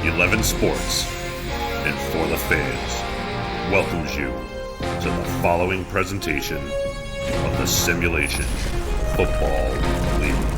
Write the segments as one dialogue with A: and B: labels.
A: 11 Sports and For the Fans welcomes you to the following presentation of the Simulation Football League.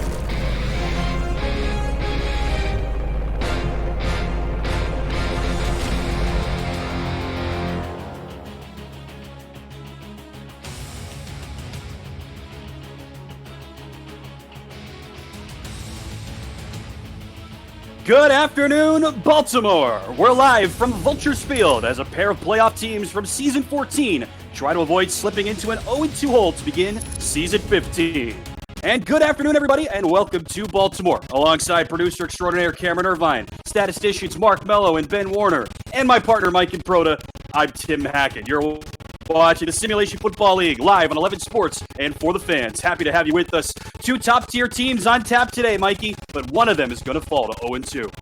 B: Good afternoon, Baltimore! We're live from Vultures Field as a pair of playoff teams from Season 14 try to avoid slipping into an 0-2 hole to begin Season 15. And good afternoon, everybody, and welcome to Baltimore. Alongside producer extraordinaire Cameron Irvine, statisticians Mark Mello and Ben Warner, and my partner Mike Improta, I'm Tim Hackett. You're watching the Simulation Football League live on 11 Sports and For the Fans. Happy to have you with us. Two top-tier teams on tap today, Mikey, but one of them is going to fall to 0-2.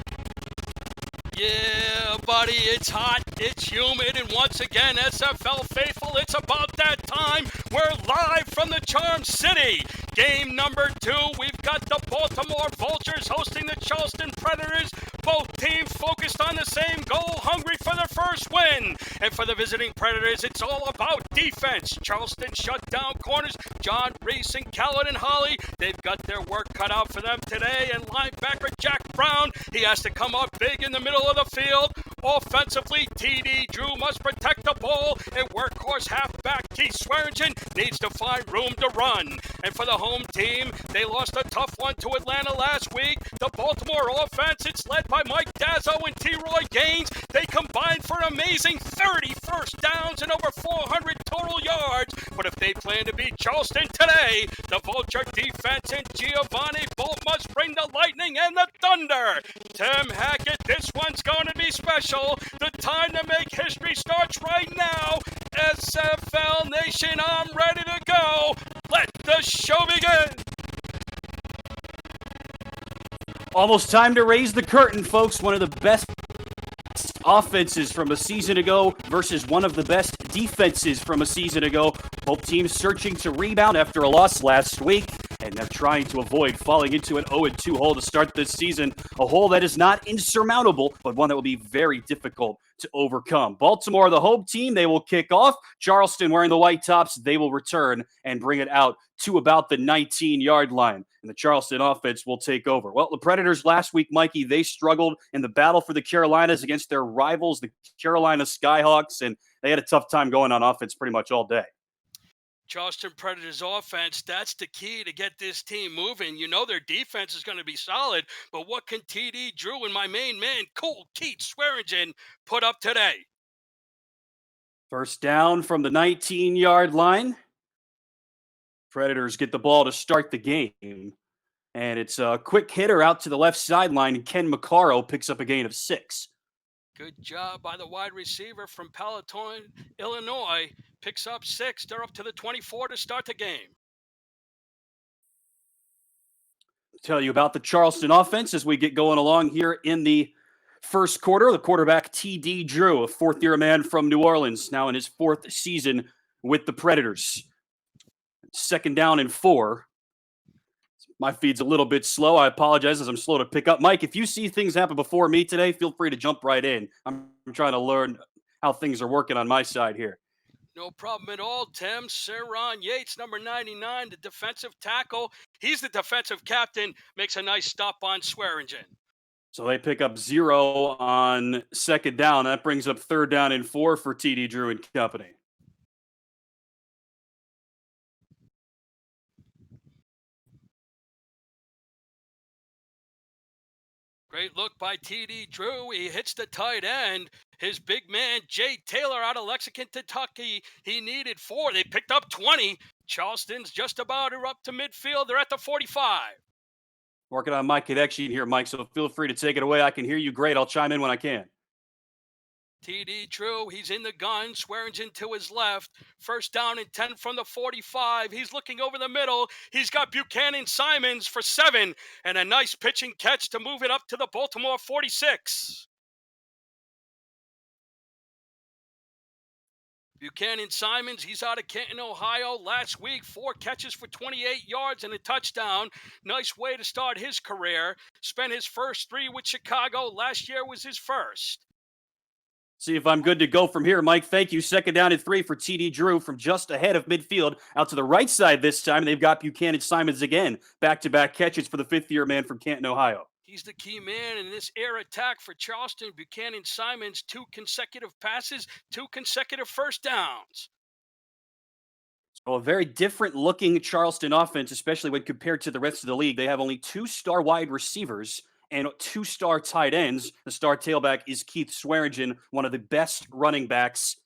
C: Yeah, buddy, it's hot, it's humid, and once again, SFL faithful, it's about that time. We're live from the Charm City. Game number 2, we've got the Baltimore Vultures hosting the Charleston Predators. Both teams focused on the same goal, hungry for their first win. And for the visiting Predators, it's all about defense. Charleston shut down corners. John Reese and Caledon Holly, they've got their work cut out for them today. And linebacker Jack Brown, he has to come up big in the middle of the field. Offensively, TD Drew must protect the ball, and workhorse halfback Keith Swearingen needs to find room to run. And for the home team, they lost a tough one to Atlanta last week. The Baltimore offense, it's led by Mike Dazzo and T-Roy Gaines. They combined for an amazing 30 first downs and over 400 total yards. But if they plan to beat Charleston today, the Vulture defense and Giovanni Bolt must bring the lightning and the thunder. Tim Hackett, this one's going to be special. The time to make history starts right now. SFL Nation, I'm ready to go. Let the show begin.
B: Almost time to raise the curtain, folks. One of the best offenses from a season ago versus one of the best defenses from a season ago. Both teams searching to rebound after a loss last week, and they're trying to avoid falling into an 0-2 hole to start this season. A hole that is not insurmountable, but one that will be very difficult to overcome. Baltimore, the home team, they will kick off. Charleston, wearing the white tops, they will return and bring it out to about the 19-yard line. And the Charleston offense will take over. Well, the Predators last week, Mikey, they struggled in the battle for the Carolinas against their rivals, the Carolina Skyhawks, and they had a tough time going on offense pretty much all day.
C: Charleston Predators offense, that's the key to get this team moving. You know their defense is going to be solid, but what can TD Drew and my main man, Cole Keith Swearingen, put up today?
B: First down from the 19-yard line. Predators get the ball to start the game. And it's a quick hitter out to the left sideline, and Ken McCarro picks up a gain of 6.
C: Good job by the wide receiver from Palatine, Illinois. Picks up 6. They're up to the 24 to start the game.
B: Tell you about the Charleston offense as we get going along here in the first quarter. The quarterback, TD Drew, a fourth-year man from New Orleans, now in his 4th season with the Predators. Second down and 4. My feed's a little bit slow. I apologize as I'm slow to pick up. Mike, if you see things happen before me today, feel free to jump right in. I'm trying to learn how things are working on my side here.
C: No problem at all, Tim. Saron Yates, number 99, the defensive tackle. He's the defensive captain. Makes a nice stop on Swearingen.
B: So they pick up 0 on second down. That brings up third down and 4 for TD Drew and company.
C: Great look by TD Drew. He hits the tight end. His big man, Jay Taylor, out of Lexington, Kentucky, he needed 4. They picked up 20. Charleston's just about up to midfield. They're at the 45.
B: Working on my connection here, Mike, so feel free to take it away. I can hear you great. I'll chime in when I can.
C: TD Drew, he's in the gun. Swearingen to his left. First down and 10 from the 45. He's looking over the middle. He's got Buchanan Simons for 7. And a nice pitching catch to move it up to the Baltimore 46. Buchanan Simons, he's out of Canton, Ohio. Last week, 4 catches for 28 yards and a touchdown. Nice way to start his career. Spent his first 3 with Chicago. Last year was his first.
B: See if I'm good to go from here, Mike. Thank you. Second down and 3 for TD Drew from just ahead of midfield. Out to the right side this time. They've got Buchanan Simons again. Back-to-back catches for the fifth-year man from Canton, Ohio.
C: He's the key man in this air attack for Charleston. Buchanan Simons, 2 consecutive passes, 2 consecutive first downs.
B: So a very different looking Charleston offense, especially when compared to the rest of the league. They have only 2-star wide receivers and 2-star tight ends. The star tailback is Keith Swearingen, one of the best running backs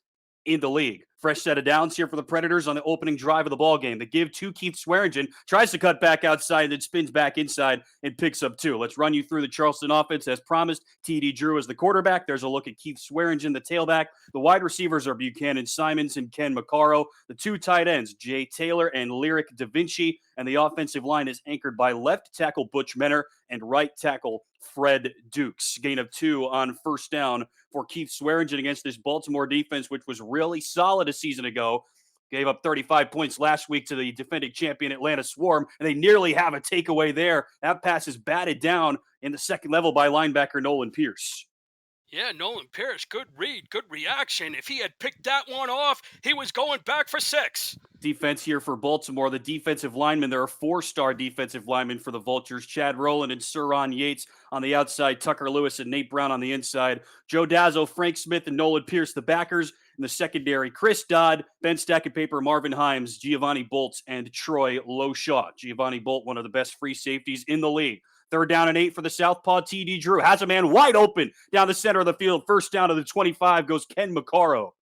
B: in the league. Fresh set of downs here for the Predators on the opening drive of the ball game. The give to Keith Swearingen, tries to cut back outside, then spins back inside and picks up 2. Let's run you through the Charleston offense as promised. TD Drew is the quarterback. There's a look at Keith Swearingen, the tailback. The wide receivers are Buchanan Simons and Ken McCarro. The 2 tight ends, Jay Taylor and Lyric Da Vinci. And the offensive line is anchored by left tackle Butch Menner and right tackle Fred Dukes. Gain of 2 on first down for Keith Swearingen against this Baltimore defense, which was really solid a season ago. Gave up 35 points last week to the defending champion Atlanta Swarm, and they nearly have a takeaway there. That pass is batted down in the second level by linebacker Nolan Pierce.
C: Yeah, Nolan Pierce, good read, good reaction. If he had picked that one off, he was going back for 6.
B: Defense here for Baltimore. The defensive linemen, there are 4-star defensive linemen for the Vultures. Chad Rowland and Suron Yates on the outside. Tucker Lewis and Nate Brown on the inside. Joe Dazzo, Frank Smith, and Nolan Pierce, the backers. In the secondary, Chris Dodd, Ben Stack and Paper, Marvin Himes, Giovanni Bolts, and Troy Loshaw. Giovanni Bolt, one of the best free safeties in the league. Third down and 8 for the Southpaw. TD Drew has a man wide open down the center of the field. First down to the 25 goes Ken McCarro.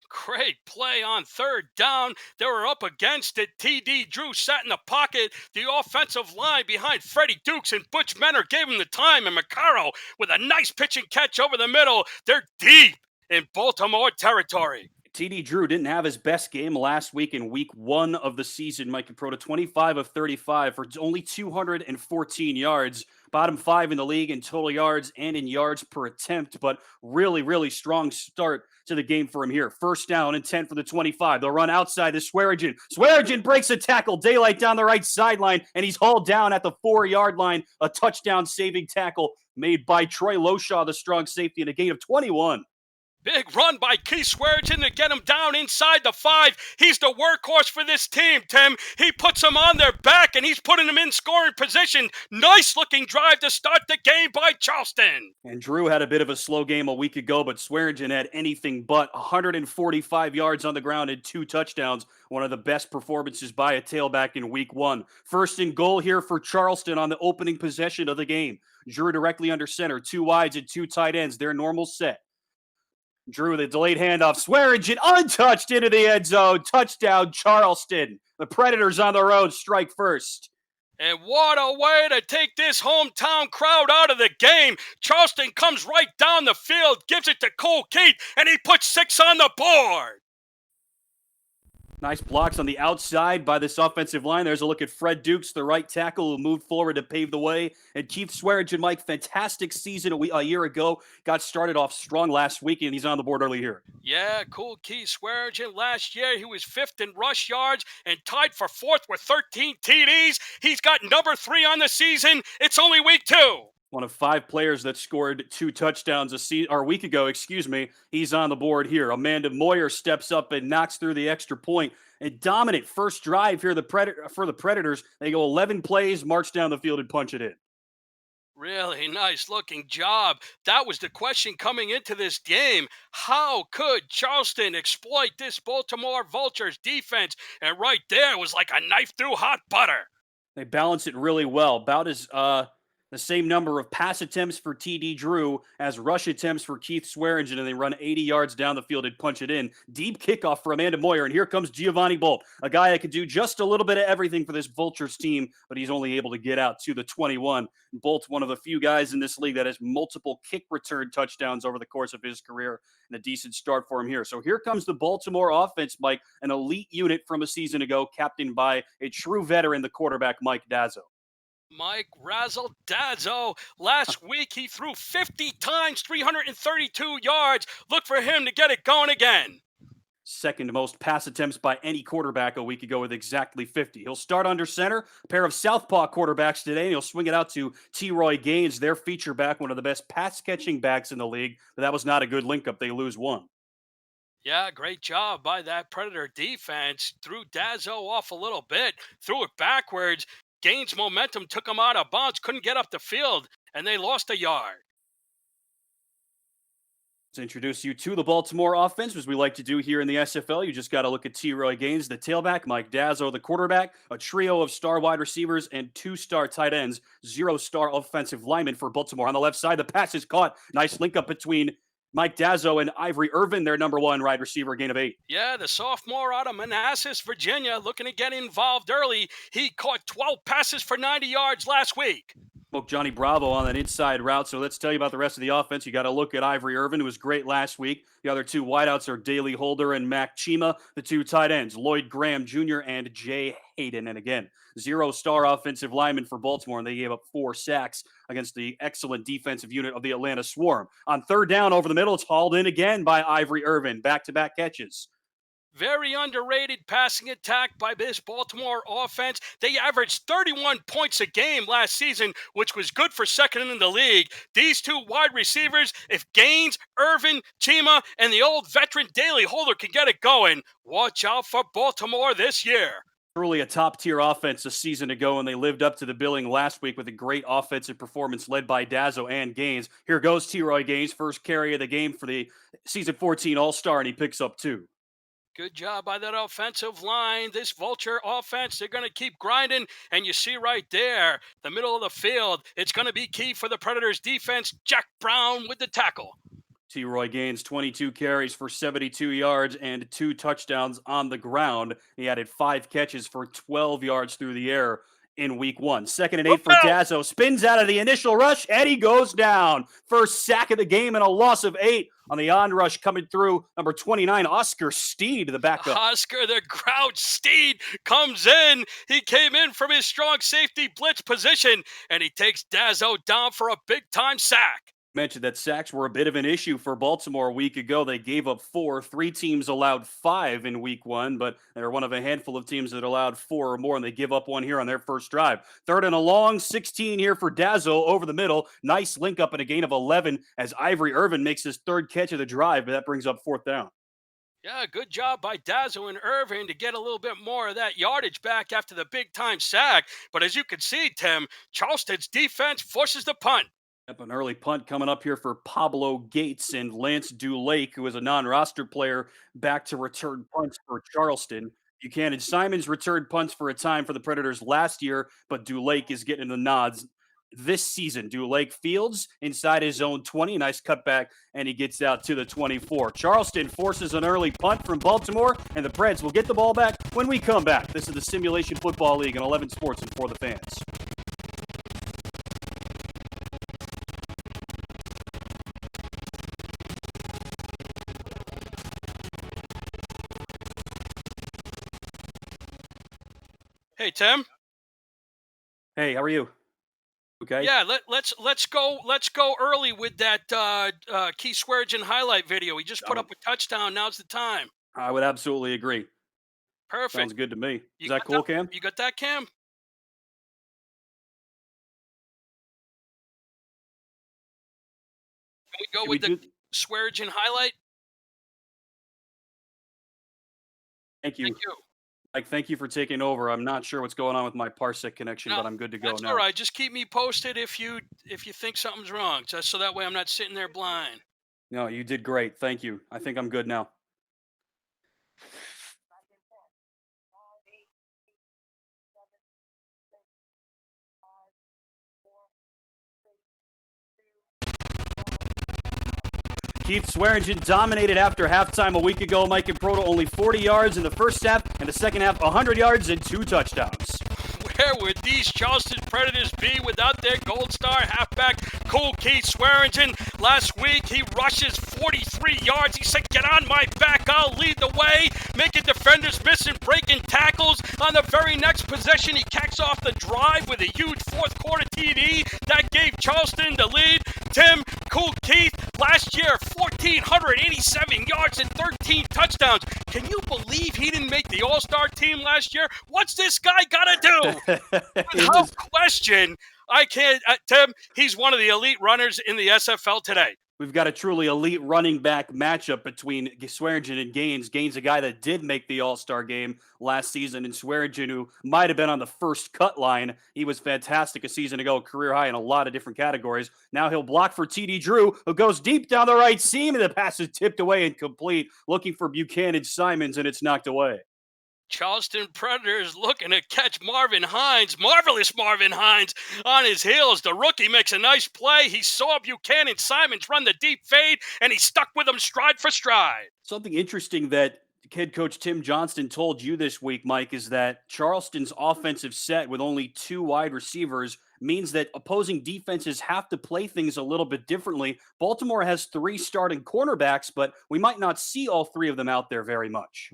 C: Great play on third down. They were up against it. TD Drew sat in the pocket. The offensive line behind Freddie Dukes and Butch Menner gave him the time. And McCarro with a nice pitch and catch over the middle. They're deep in Baltimore territory.
B: TD Drew didn't have his best game last week in week 1 of the season. Mike Caprota, 25 of 35 for only 214 yards. Bottom 5 in the league in total yards and in yards per attempt, but really, really strong start to the game for him here. First down and 10 for the 25. They'll run outside to Swearingen. Swearingen breaks a tackle. Daylight down the right sideline, and he's hauled down at the 4-yard line. A touchdown-saving tackle made by Troy Loshaw, the strong safety, and a gain of 21.
C: Big run by Keith Swearingen to get him down inside the 5. He's the workhorse for this team, Tim. He puts them on their back, and he's putting them in scoring position. Nice-looking drive to start the game by Charleston.
B: And Drew had a bit of a slow game a week ago, but Swearingen had anything but 145 yards on the ground and 2 touchdowns. One of the best performances by a tailback in week 1. First and goal here for Charleston on the opening possession of the game. Drew directly under center, 2 wides and 2 tight ends, their normal set. Drew, the delayed handoff. Swearingen untouched into the end zone. Touchdown, Charleston. The Predators on the road strike first.
C: And what a way to take this hometown crowd out of the game. Charleston comes right down the field, gives it to Cole Keith, and he puts 6 on the board.
B: Nice blocks on the outside by this offensive line. There's a look at Fred Dukes, the right tackle, who moved forward to pave the way. And Keith Swearingen, Mike, fantastic season a year ago. Got started off strong last week, and he's on the board early here.
C: Yeah, cool. Keith Swearingen. Last year, he was 5th in rush yards and tied for 4th with 13 TDs. He's got number 3 on the season. It's only week 2.
B: One of 5 players that scored 2 touchdowns a week ago, He's on the board here. Amanda Moyer steps up and knocks through the extra point. A dominant first drive here for the Predators. They go 11 plays, march down the field, and punch it in.
C: Really nice looking job. That was the question coming into this game. How could Charleston exploit this Baltimore Vultures defense? And right there was like a knife through hot butter.
B: They balance it really well. About as the same number of pass attempts for TD Drew as rush attempts for Keith Swearingen, and they run 80 yards down the field and punch it in. Deep kickoff for Amanda Moyer, and here comes Giovanni Bolt, a guy that could do just a little bit of everything for this Vultures team, but he's only able to get out to the 21. Bolt, one of the few guys in this league that has multiple kick return touchdowns over the course of his career, and a decent start for him here. So here comes the Baltimore offense, Mike, an elite unit from a season ago, captained by a true veteran, the quarterback, Mike Dazzo.
C: Mike Razzle Dazzo. Last week, he threw 50 times, 332 yards. Look for him to get it going again.
B: second most pass attempts by any quarterback a week ago with exactly 50. He'll start under center, a pair of southpaw quarterbacks today, and he'll swing it out to T-Roy Gaines, their feature back, one of the best pass-catching backs in the league. But that was not a good link-up. They lose one.
C: Yeah, great job by that Predator defense. Threw Dazzo off a little bit, threw it backwards. Gains momentum, took him out of bounds, couldn't get up the field, and they lost a yard.
B: To introduce you to the Baltimore offense, as we like to do here in the SFL. You just got to look at T-Roy Gaines, the tailback, Mike Dazzo, the quarterback, a trio of star wide receivers, and 2-star tight ends, 0-star offensive linemen for Baltimore. On the left side, the pass is caught. Nice link up between Mike Dazzo and Ivory Irvin, their number one wide receiver, gain of 8.
C: Yeah, the sophomore out of Manassas, Virginia, looking to get involved early. He caught 12 passes for 90 yards last week.
B: Spoke Johnny Bravo on that inside route. So let's tell you about the rest of the offense. You got to look at Ivory Irvin, who was great last week. The other two wideouts are Daley Holder and Mac Chima. The two tight ends, Lloyd Graham Jr. and Jay Hayden. And again, 0-star offensive lineman for Baltimore, and they gave up 4 sacks against the excellent defensive unit of the Atlanta Swarm. On third down over the middle, it's hauled in again by Ivory Irvin. Back-to-back catches.
C: Very underrated passing attack by this Baltimore offense. They averaged 31 points a game last season, which was good for second in the league. These two wide receivers, if Gaines, Irvin, Chima, and the old veteran Daley Holder can get it going, watch out for Baltimore this year.
B: Truly a top-tier offense a season ago, and they lived up to the billing last week with a great offensive performance led by Dazzo and Gaines. Here goes T-Roy Gaines, first carry of the game for the Season 14 All-Star, and he picks up 2.
C: Good job by that offensive line. This Vulture offense, they're going to keep grinding. And you see right there, the middle of the field, it's going to be key for the Predators defense. Jack Brown with the tackle.
B: T-Roy Gaines, 22 carries for 72 yards and 2 touchdowns on the ground. He added 5 catches for 12 yards through the air in week 1. 2nd and 8 for Dazzo. Spins out of the initial rush, and he goes down. First sack of the game and a loss of 8 on the on-rush coming through. Number 29, Oscar Steed, the backup.
C: Oscar the Grouch Steed comes in. He came in from his strong safety blitz position, and he takes Dazzo down for a big-time sack.
B: Mentioned that sacks were a bit of an issue for Baltimore a week ago. They gave up 4. 3 teams allowed 5 in week 1, but they're one of a handful of teams that allowed 4 or more, and they give up 1 here on their first drive. 3rd and a long, 16 here for Dazzo over the middle. Nice link up and a gain of 11 as Ivory Irvin makes his 3rd catch of the drive, but that brings up 4th down.
C: Yeah, good job by Dazzo and Irvin to get a little bit more of that yardage back after the big-time sack. But as you can see, Tim, Charleston's defense forces the punt.
B: An early punt coming up here for Pablo Gates and Lance Dulake, who is a non-roster player, back to return punts for Charleston. Buchanan Simons returned punts for a time for the Predators last year, but Dulake is getting the nods this season. Dulake fields inside his own 20. Nice cutback, and he gets out to the 24. Charleston forces an early punt from Baltimore, and the Preds will get the ball back when we come back. This is the Simulation Football League on 11 Sports and For the Fans.
C: Hey, Tim.
B: Hey, how are you? Okay.
C: Yeah, let's go early with that Keith Swearingen highlight video. He just put up a touchdown. Now's the time.
B: I would absolutely agree.
C: Perfect.
B: Sounds good to me.
C: You
B: Is that
C: got
B: cool, Cam?
C: You got that, Cam? Can we go with the Swearingen highlight?
B: Thank you.
C: Thank you.
B: Mike, thank you for taking over. I'm not sure what's going on with my Parsec connection, but I'm good to go
C: That's
B: now.
C: all right. Just keep me posted if you think something's wrong, just so that way I'm not sitting there blind.
B: No, you did great. Thank you. I think I'm good now. Keith Swearingen dominated after halftime a week ago. Mike and Proto only 40 yards in the first half, and the second half 100 yards and 2 touchdowns.
C: Where would these Charleston Predators be without their gold star halfback, Cool Keith Swearingen? Last week, he rushes 43 yards. He said, "Get on my back, I'll lead the way," making defenders miss and breaking tackles. On the very next possession, he kicks off the drive with a huge fourth quarter TD that gave Charleston the lead. Tim, Cool Keith, last year, 1,487 yards and 13 touchdowns. Can he didn't make the All-Star team last year, what's this guy got to do? Without question, I can't, Tim, he's one of the elite runners in the SFL today.
B: We've got a truly elite running back matchup between Swearingen and Gaines. Gaines, a guy that did make the All-Star game last season, and Swearingen, who might have been on the first cut line. He was fantastic a season ago, career high in a lot of different categories. Now he'll block for TD Drew, who goes deep down the right seam, and the pass is tipped away and complete, looking for Buchanan Simons, and it's knocked away.
C: Charleston Predators looking to catch Marvin Hines, marvelous Marvin Hines, on his heels. The rookie makes a nice play. He saw Buchanan Simons run the deep fade, and he stuck with him stride for stride.
B: Something interesting that head coach Tim Johnston told you this week, Mike, is that Charleston's offensive set with only 2 wide receivers means that opposing defenses have to play things a little bit differently. Baltimore has 3 starting cornerbacks, but we might not see all 3 of them out there very much.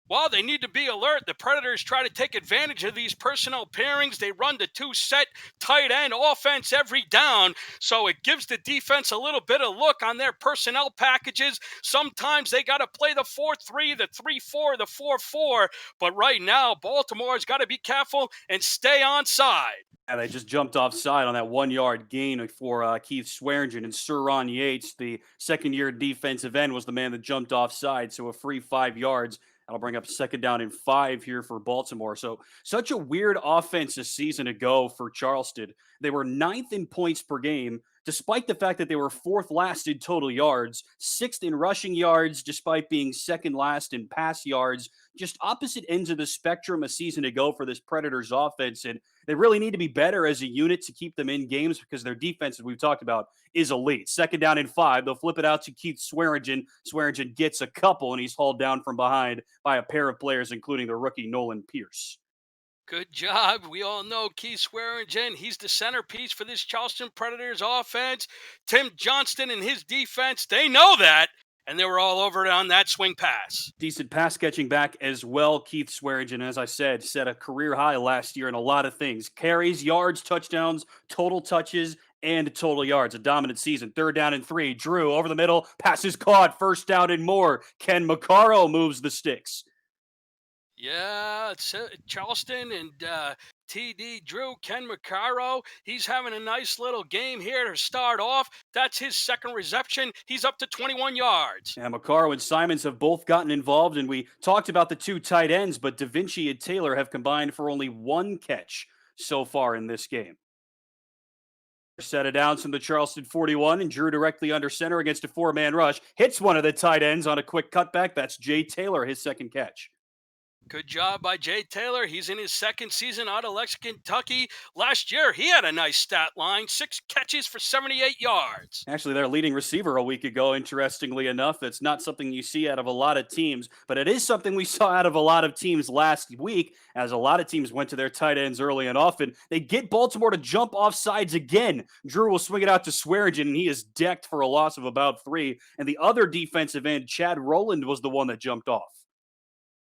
C: Well, they need to be alert. The Predators try to take advantage of these personnel pairings. They run the 2-set tight end offense every down, so it gives the defense a little bit of look on their personnel packages. Sometimes they got to play the 4-3, the 3-4, the 4-4, but right now, Baltimore's got to be careful and stay on side.
B: And they just jumped offside on that 1-yard gain for Keith Swearingen, and Sir Ron Yates, the second-year defensive end, was the man that jumped offside, so a free 5 yards. That'll bring up 2nd down and 5 here for Baltimore. So such a weird offense a season ago for Charleston. They were 9th in points per game, despite the fact that they were 4th last in total yards, 6th in rushing yards, despite being 2nd last in pass yards. Just opposite ends of the spectrum a season ago for this Predators offense. And they really need to be better as a unit to keep them in games, because their defense, as we've talked about, is elite. 2nd down and 5. They'll flip it out to Keith Swearingen. Swearingen gets a couple, and he's hauled down from behind by a pair of players, including the rookie Nolan Pierce.
C: Good job. We all know Keith Swearingen. He's the centerpiece for this Charleston Predators offense. Tim Johnston and his defense, they know that, and they were all over it on that swing pass.
B: Decent pass catching back as well. Keith Swearingen, as I said, set a career high last year in a lot of things. Carries, yards, touchdowns, total touches, and total yards. A dominant season. 3rd down and 3. Drew over the middle. Passes caught. 1st down and more. Ken McCarro moves the sticks.
C: Yeah, it's Charleston and TD Drew, Ken McCarro. He's having a nice little game here to start off. That's his 2nd reception. He's up to 21 yards.
B: Yeah, McCarro and Simons have both gotten involved, and we talked about the 2 tight ends, but Da Vinci and Taylor have combined for only 1 catch so far in this game. Set it down from the Charleston 41, and Drew directly under center against a 4-man rush. Hits one of the tight ends on a quick cutback. That's Jay Taylor, his 2nd catch.
C: Good job by Jay Taylor. He's in his 2nd season out of Lexington, Kentucky. Last year, he had a nice stat line, 6 catches for 78 yards.
B: Actually, their leading receiver a week ago, interestingly enough. That's not something you see out of a lot of teams, but it is something we saw out of a lot of teams last week, as a lot of teams went to their tight ends early and often. They get Baltimore to jump off sides again. Drew will swing it out to Swearingen, and he is decked for a loss of about 3. And the other defensive end, Chad Rowland, was the one that jumped off.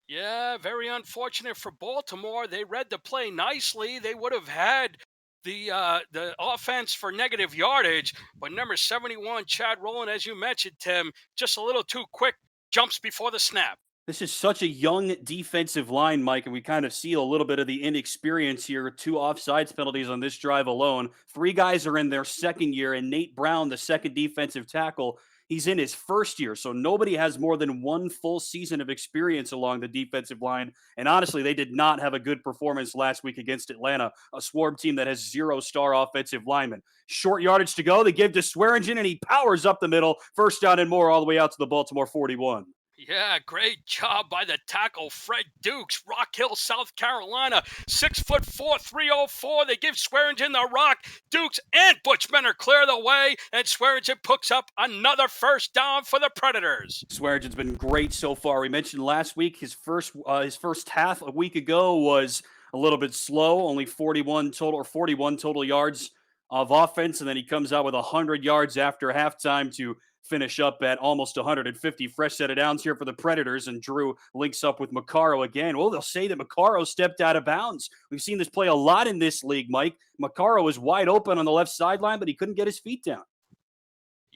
C: Yeah, very unfortunate for Baltimore. They read the play nicely. They would have had the offense for negative yardage, but number 71, Chad Rowland, as you mentioned, Tim, just a little too quick, jumps before the snap.
B: This is such a young defensive line, Mike, and we kind of see a little bit of the inexperience here. 2 offsides penalties on this drive alone. 3 guys are in their 2nd year, and Nate Brown, the 2nd defensive tackle, he's in his 1st year, so nobody has more than 1 full season of experience along the defensive line. And honestly, they did not have a good performance last week against Atlanta, a Swarm team that has 0 star offensive linemen. Short yardage to go. They give to Swearingen, and he powers up the middle. 1st down and more all the way out to the Baltimore 41.
C: Yeah, great job by the tackle, Fred Dukes, Rock Hill, South Carolina, 6'4", 304. They give Swearingen the rock. Dukes and Butchman clear the way, and Swearingen picks up another 1st down for the Predators.
B: Swearingen's been great so far. We mentioned last week his first half a week ago was a little bit slow, only 41 total yards of offense, and then he comes out with 100 yards after halftime to finish up at almost 150. Fresh set of downs here for the Predators, and Drew links up with McCarro again. Well, they'll say that McCarro stepped out of bounds. We've seen this play a lot in this league, Mike. McCarro was wide open on the left sideline, but he couldn't get his feet down.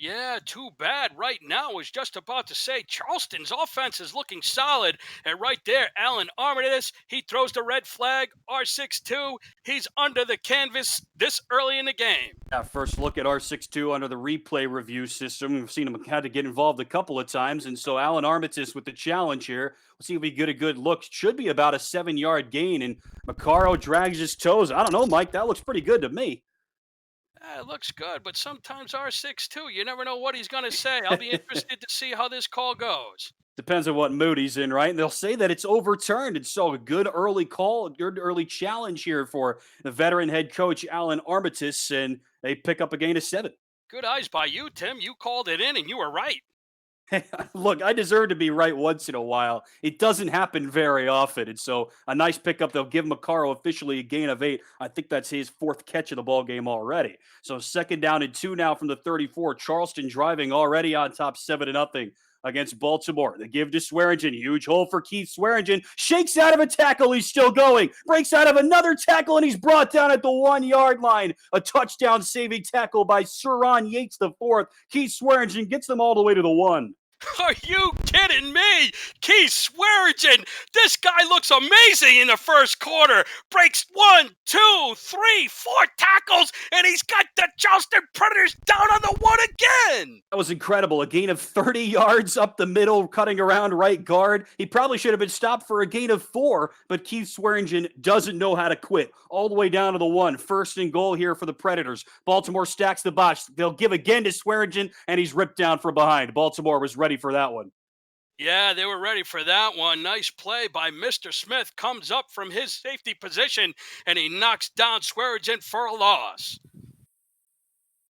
C: Yeah, too bad. Right now, I was just about to say Charleston's offense is looking solid. And right there, Alan Armitage, he throws the red flag, R62. He's under the canvas this early in the game.
B: Yeah, first look at R62 under the replay review system. We've seen him had to get involved a couple of times. And so Alan Armitage with the challenge here. We'll see if we get a good look. Should be about a 7-yard gain. And Macaro drags his toes. I don't know, Mike. That looks pretty good to me.
C: It looks good, but sometimes R62, you never know what he's going to say. I'll be interested to see how this call goes.
B: Depends on what mood he's in, right? And they'll say that it's overturned. And so a good early call, good early challenge here for the veteran head coach, Alan Armitage. And they pick up a gain of 7.
C: Good eyes by you, Tim. You called it in and you were right.
B: Look, I deserve to be right once in a while. It doesn't happen very often. And so a nice pickup. They'll give Macaro officially a gain of 8. I think that's his 4th catch of the ball game already. So 2nd down and 2 now from the 34. Charleston driving already on top 7-0 against Baltimore. The give to Swearingen. Huge hole for Keith Swearingen. Shakes out of a tackle. He's still going. Breaks out of another tackle, and he's brought down at the 1-yard line. A touchdown saving tackle by Suron Yates the 4th. Keith Swearingen gets them all the way to the 1.
C: Are you kidding me? Keith Swearingen, this guy looks amazing in the first quarter. Breaks 1, 2, 3, 4 tackles, and he's got the Charleston Predators down on the 1 again.
B: That was incredible. A gain of 30 yards up the middle, cutting around right guard. He probably should have been stopped for a gain of 4, but Keith Swearingen doesn't know how to quit. All the way down to the 1. 1st and goal here for the Predators. Baltimore stacks the box. They'll give again to Swearingen, and he's ripped down from behind. Baltimore was ready for that one.
C: Yeah, they were ready for that one. Nice play by Mr. Smith. Comes up from his safety position, and he knocks down Swearingen for a loss.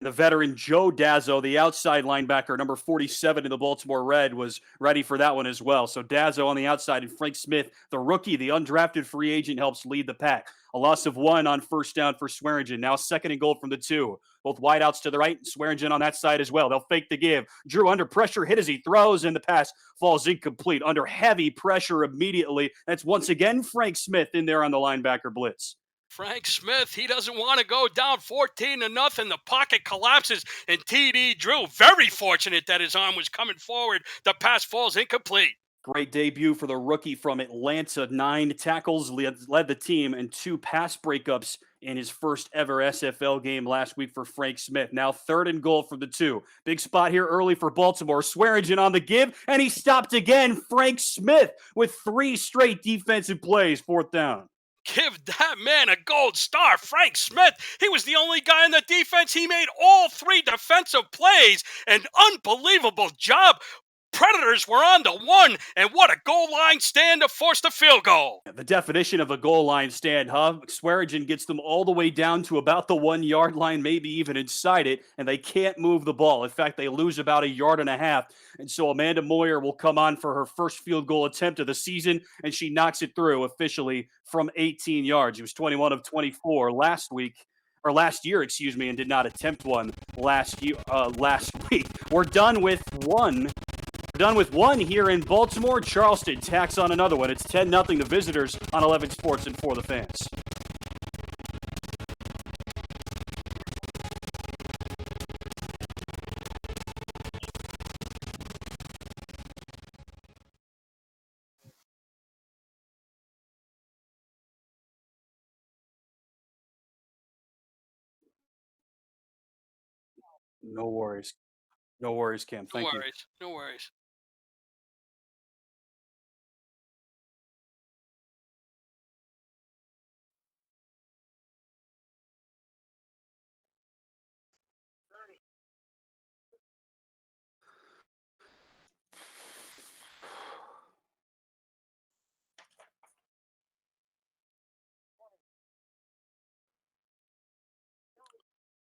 B: The veteran Joe Dazzo, the outside linebacker, number 47 in the Baltimore Red, was ready for that one as well. So Dazzo on the outside, and Frank Smith, the rookie, the undrafted free agent, helps lead the pack. A loss of 1 on 1st down for Swearingen. Now 2nd and goal from the 2. Both wideouts to the right, Swearingen on that side as well. They'll fake the give. Drew under pressure, hit as he throws, and the pass falls incomplete. Under heavy pressure immediately. That's once again Frank Smith in there on the linebacker blitz.
C: Frank Smith, he doesn't want to go down 14-0. The pocket collapses, and TD Drew, very fortunate that his arm was coming forward. The pass falls incomplete.
B: Great debut for the rookie from Atlanta. 9 tackles, led the team, and 2 pass breakups in his first ever SFL game last week for Frank Smith. Now 3rd and goal from the 2. Big spot here early for Baltimore. Swearingen on the give, and he stopped again. Frank Smith with 3 straight defensive plays, 4th down.
C: Give that man a gold star. Frank Smith, he was the only guy in the defense. He made all 3 defensive plays. An unbelievable job. Predators were on the 1, and what a goal line stand to force the field goal.
B: The definition of a goal line stand, huh? Swearingen gets them all the way down to about the 1-yard line, maybe even inside it, and they can't move the ball. In fact, they lose about 1.5 yards. And so Amanda Moyer will come on for her first field goal attempt of the season, and she knocks it through officially from 18 yards. She was 21 of 24 last year, and did not attempt one last week. We're done with one. We're done with one here in Baltimore. Charleston tacks on another one. It's 10-0 the visitors on 11 Sports and For the Fans. No worries. No worries, Cam. Thank you.
C: No worries.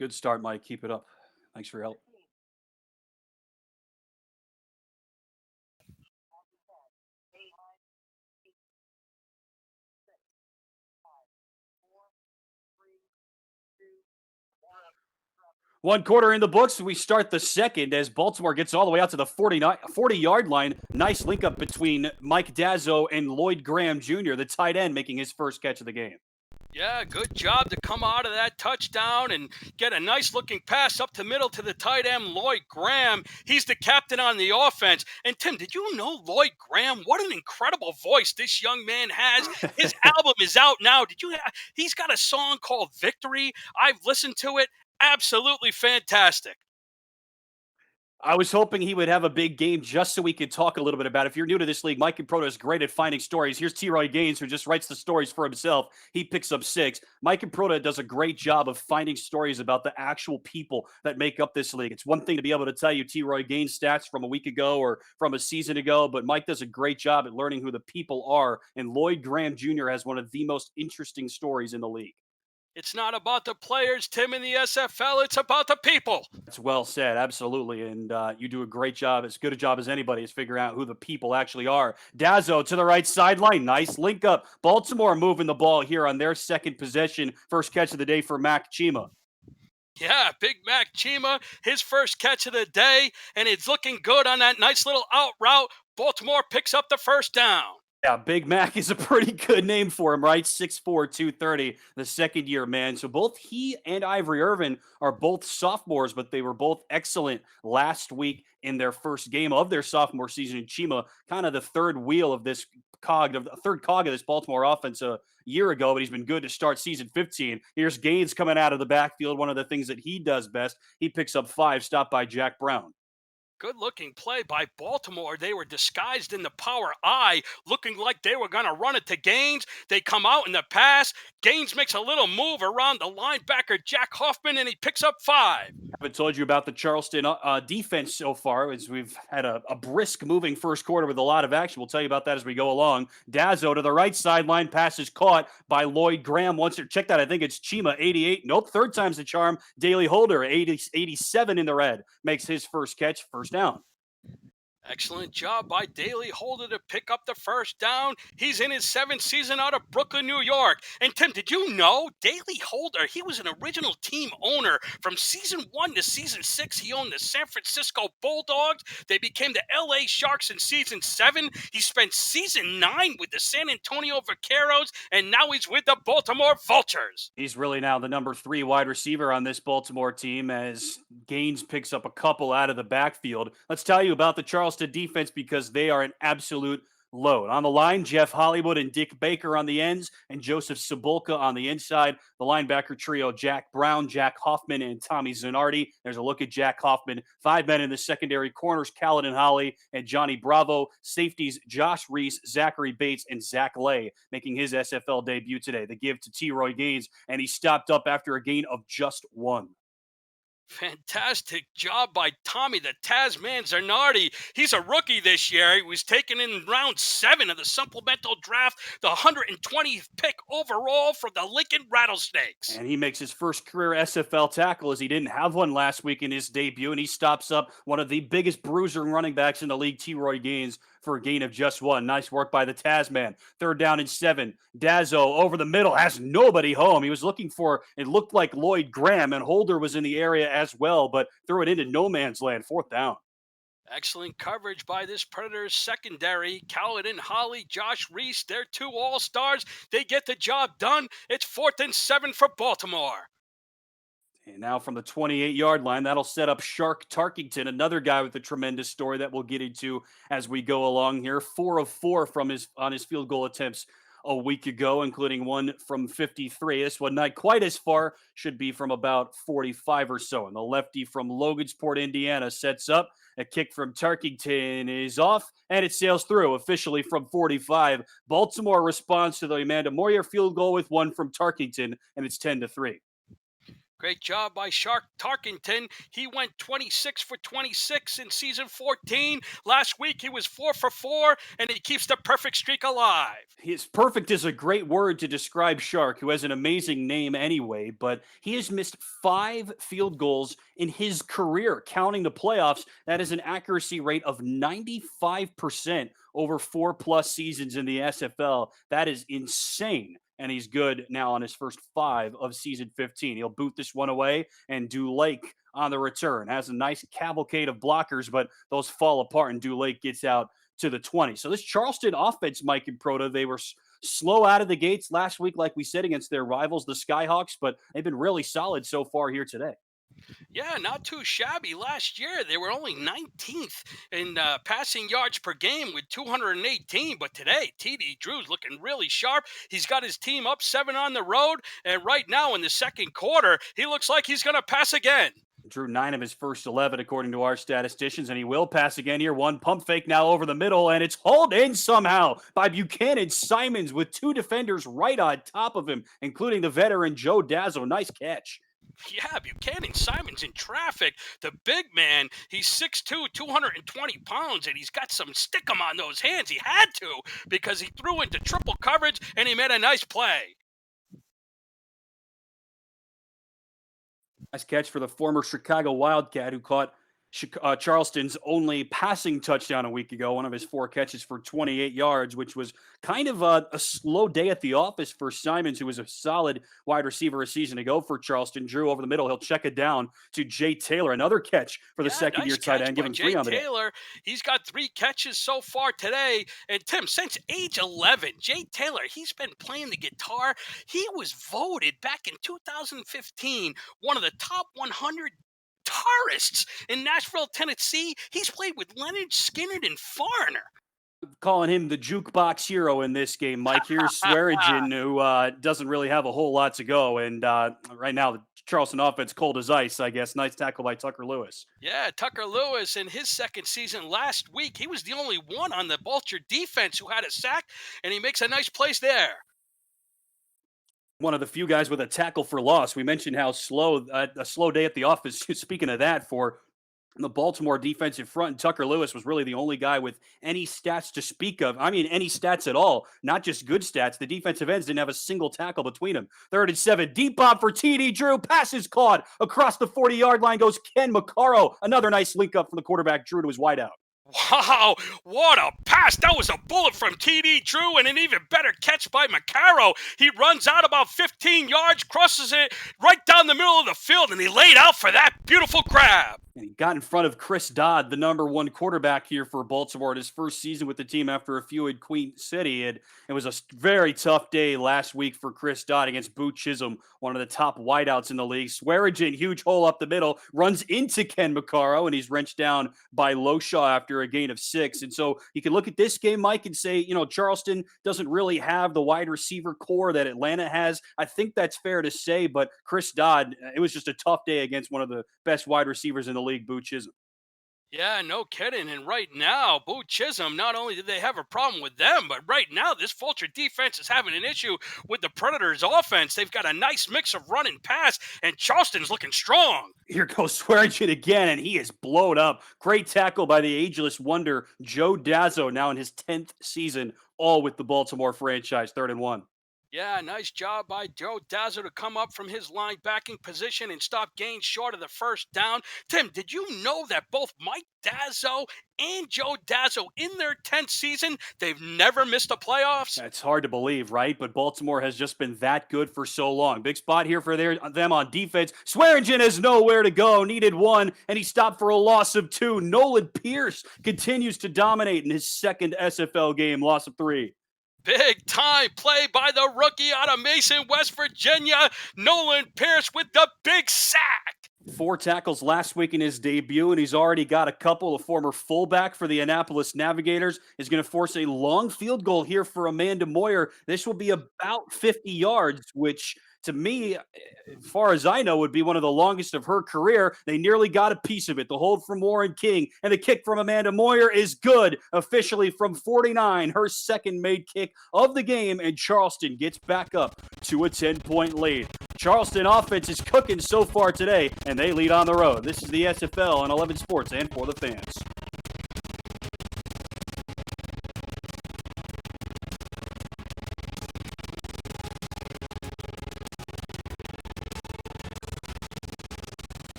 B: Good start, Mike. Keep it up. Thanks for your help. One quarter in the books. We start the second as Baltimore gets all the way out to the 40-yard line. Nice link up between Mike Dazzo and Lloyd Graham Jr., the tight end, making his first catch of the game.
C: Yeah, good job to come out of that touchdown and get a nice looking pass up the middle to the tight end, Lloyd Graham. He's the captain on the offense. And Tim, did you know Lloyd Graham? What an incredible voice this young man has. His album is out now. He's got a song called Victory. I've listened to it. Absolutely fantastic.
B: I was hoping he would have a big game just so we could talk a little bit about it. If you're new to this league, Mike and Proto is great at finding stories. Here's T-Roy Gaines, who just writes the stories for himself. He picks up 6. Mike and Proto does a great job of finding stories about the actual people that make up this league. It's one thing to be able to tell you T-Roy Gaines stats from a week ago or from a season ago, but Mike does a great job at learning who the people are. And Lloyd Graham Jr. has one of the most interesting stories in the league.
C: It's not about the players, Tim, in the SFL. It's about the people.
B: That's well said, absolutely. And you do a great job, as good a job as anybody, is figuring out who the people actually are. Dazzo to the right sideline, nice link up. Baltimore moving the ball here on their second possession. First catch of the day for Mac Chima.
C: Yeah, Big Mac Chima, his first catch of the day, and it's looking good on that nice little out route. Baltimore picks up the first down.
B: Yeah, Big Mac is a pretty good name for him, right? 6'4", 230, the second year man. So both he and Ivory Irvin are both sophomores, but they were both excellent last week in their first game of their sophomore season. And Chima, kind of the third wheel of this third cog of this Baltimore offense a year ago, but he's been good to start season 15. Here's Gaines coming out of the backfield. One of the things that he does best, he picks up 5, stopped by Jack Brown.
C: Good looking play by Baltimore. They were disguised in the power I, looking like they were going to run it to Gaines. They come out in the pass. Gaines makes a little move around the linebacker, Jack Hoffman, and he picks up 5.
B: Haven't told you about the Charleston defense so far, as we've had a brisk moving first quarter with a lot of action. We'll tell you about that as we go along. Dazzo to the right sideline, pass is caught by Lloyd Graham. Once check that, I think it's Chima, 88. Nope, third time's the charm. Daly Holder, 87 in the red, makes his first catch, first down.
C: Excellent job by Daly Holder to pick up the first down. He's in his 7th season out of Brooklyn, New York. And Tim, did you know Daly Holder, he was an original team owner from season 1 to season 6. He owned the San Francisco Bulldogs. They became the LA Sharks in season 7. He spent season 9 with the San Antonio Vaqueros, and now he's with the Baltimore Vultures.
B: He's really now the number 3 wide receiver on this Baltimore team as Gaines picks up a couple out of the backfield. Let's tell you about the Charleston defense because they are an absolute load. On the line, Jeff Hollywood and Dick Baker on the ends, and Joseph Cebulka on the inside. The linebacker trio, Jack Brown, Jack Hoffman, and Tommy Zanardi. There's a look at Jack Hoffman. 5 men in the secondary, corners, Caledon Holly and Johnny Bravo. Safeties, Josh Reese, Zachary Bates, and Zach Lay, making his SFL debut today. The give to T-Roy Gaines, and he stopped up after a gain of just 1.
C: Fantastic job by Tommy the Tasman Zanardi. He's a rookie this year. He was taken in round 7 of the supplemental draft, the 120th pick overall from the Lincoln Rattlesnakes.
B: And he makes his first career SFL tackle as he didn't have one last week in his debut, and he stops up one of the biggest bruiser running backs in the league, T-Roy Gaines, for a gain of just 1. Nice work by the Tasman. 3rd down and 7. Dazzo over the middle, has nobody home. He was looking for, it looked like Lloyd Graham, and Holder was in the area as well, but threw it into no man's land. 4th down.
C: Excellent coverage by this Predators secondary. Caledon Holly, Josh Reese, they're 2 all-stars. They get the job done. It's 4th and 7 for Baltimore.
B: And now from the 28-yard line, that'll set up Shark Tarkington, another guy with a tremendous story that we'll get into as we go along here. 4 of 4 from his field goal attempts a week ago, including one from 53. This one not quite as far, should be from about 45 or so. And the lefty from Logansport, Indiana, sets up. A kick from Tarkington is off, and it sails through officially from 45. Baltimore responds to the Amanda Moyer field goal with one from Tarkington, and it's 10-3.
C: Great job by Shark Tarkington. He went 26 for 26 in season 14. Last week he was 4 for 4, and he keeps the perfect streak alive.
B: His perfect is a great word to describe Shark, who has an amazing name anyway, but he has missed 5 field goals in his career, counting the playoffs. That is an accuracy rate of 95% over 4+ seasons in the SFL. That is insane. And he's good now on his first 5 of season 15. He'll boot this one away, and Dulake on the return has a nice cavalcade of blockers, but those fall apart, and Dulake gets out to the 20. So this Charleston offense, Mike and Proto, they were slow out of the gates last week, like we said, against their rivals, the Skyhawks, but they've been really solid so far here today.
C: Yeah, not too shabby. Last year, they were only 19th in passing yards per game with 218. But today, TD Drew's looking really sharp. He's got his team up 7 on the road. And right now, in the second quarter, he looks like he's going to pass again.
B: Drew 9 of his first 11, according to our statisticians, and he will pass again here. One pump fake now over the middle, and it's hauled in somehow by Buchanan Simons with 2 defenders right on top of him, including the veteran Joe Dazzo. Nice catch.
C: Yeah, Buchanan Simon's in traffic. The big man, he's 6'2", 220 pounds, and he's got some stickum on those hands. He had to because he threw into triple coverage, and he made a nice play.
B: Nice catch for the former Chicago Wildcat who caught Charleston's only passing touchdown a week ago, one of his 4 catches for 28 yards, which was kind of a slow day at the office for Simons, who was a solid wide receiver a season ago for Charleston. Drew over the middle. He'll check it down to Jay Taylor. Another catch for the second-year tight end, giving 3 on the day.
C: Taylor, he's got 3 catches so far today. And Tim, since age 11, Jay Taylor, he's been playing the guitar. He was voted back in 2015 one of the top 100 guitarists in Nashville, Tennessee. He's played with Leonard Skinner and Foreigner.
B: Calling him the jukebox hero in this game, Mike. Here's Swearingen, who doesn't really have a whole lot to go. And right now, the Charleston offense cold as ice, I guess. Nice tackle by Tucker Lewis.
C: Yeah, Tucker Lewis in his second season last week, he was the only one on the Vulture defense who had a sack, and he makes a nice place there.
B: One of the few guys with a tackle for loss. We mentioned how slow a slow day at the office. Speaking of that, for the Baltimore defensive front, and Tucker Lewis was really the only guy with any stats to speak of. I mean, any stats at all, not just good stats. The defensive ends didn't have a single tackle between them. 3rd and 7, deep bomb for TD Drew. Passes caught across the 40-yard line goes Ken McCarro. Another nice link up from the quarterback Drew to his wideout.
C: Wow, what a pass. That was a bullet from TD Drew and an even better catch by McCarrow. He runs out about 15 yards, crosses it right down the middle of the field, and he laid out for that beautiful grab.
B: And he got in front of Chris Dodd, the number 1 quarterback here for Baltimore in his first season with the team after a few in Queen City. It was a very tough day last week for Chris Dodd against Boo Chisholm, one of the top wideouts in the league. Swearingen, huge hole up the middle, runs into Ken McCarro, and he's wrenched down by Loshaw after a gain of 6. And so you can look at this game, Mike, and say, Charleston doesn't really have the wide receiver core that Atlanta has. I think that's fair to say, but Chris Dodd, it was just a tough day against one of the best wide receivers in the league, Boo Chisholm.
C: Yeah, no kidding. And right now, Boo Chisholm, not only did they have a problem with them, but right now this Vulture defense is having an issue with the Predators' offense. They've got a nice mix of run and pass, and Charleston's looking strong.
B: Here goes Swearingen again, and he is blown up. Great tackle by the ageless wonder, Joe Dazzo, now in his 10th season, all with the Baltimore franchise. 3rd and 1.
C: Yeah, nice job by Joe Dazzo to come up from his linebacking position and stop gains short of the first down. Tim, did you know that both Mike Dazzo and Joe Dazzo in their 10th season, they've never missed the playoffs?
B: That's hard to believe, right? But Baltimore has just been that good for so long. Big spot here for them on defense. Swearingen has nowhere to go. Needed 1, and he stopped for a loss of 2. Nolan Pierce continues to dominate in his second SFL game, loss of 3.
C: Big time play by the rookie out of Mason, West Virginia. Nolan Pierce with the big sack.
B: 4 tackles last week in his debut, and he's already got a couple. The former fullback for the Annapolis Navigators is going to force a long field goal here for Amanda Moyer. This will be about 50 yards, which to me, as far as I know, would be one of the longest of her career. They nearly got a piece of it. The hold from Warren King and the kick from Amanda Moyer is good. Officially from 49, her second made kick of the game, and Charleston gets back up to a 10-point lead. Charleston offense is cooking so far today, and they lead on the road. This is the SFL on 11 Sports and For the Fans.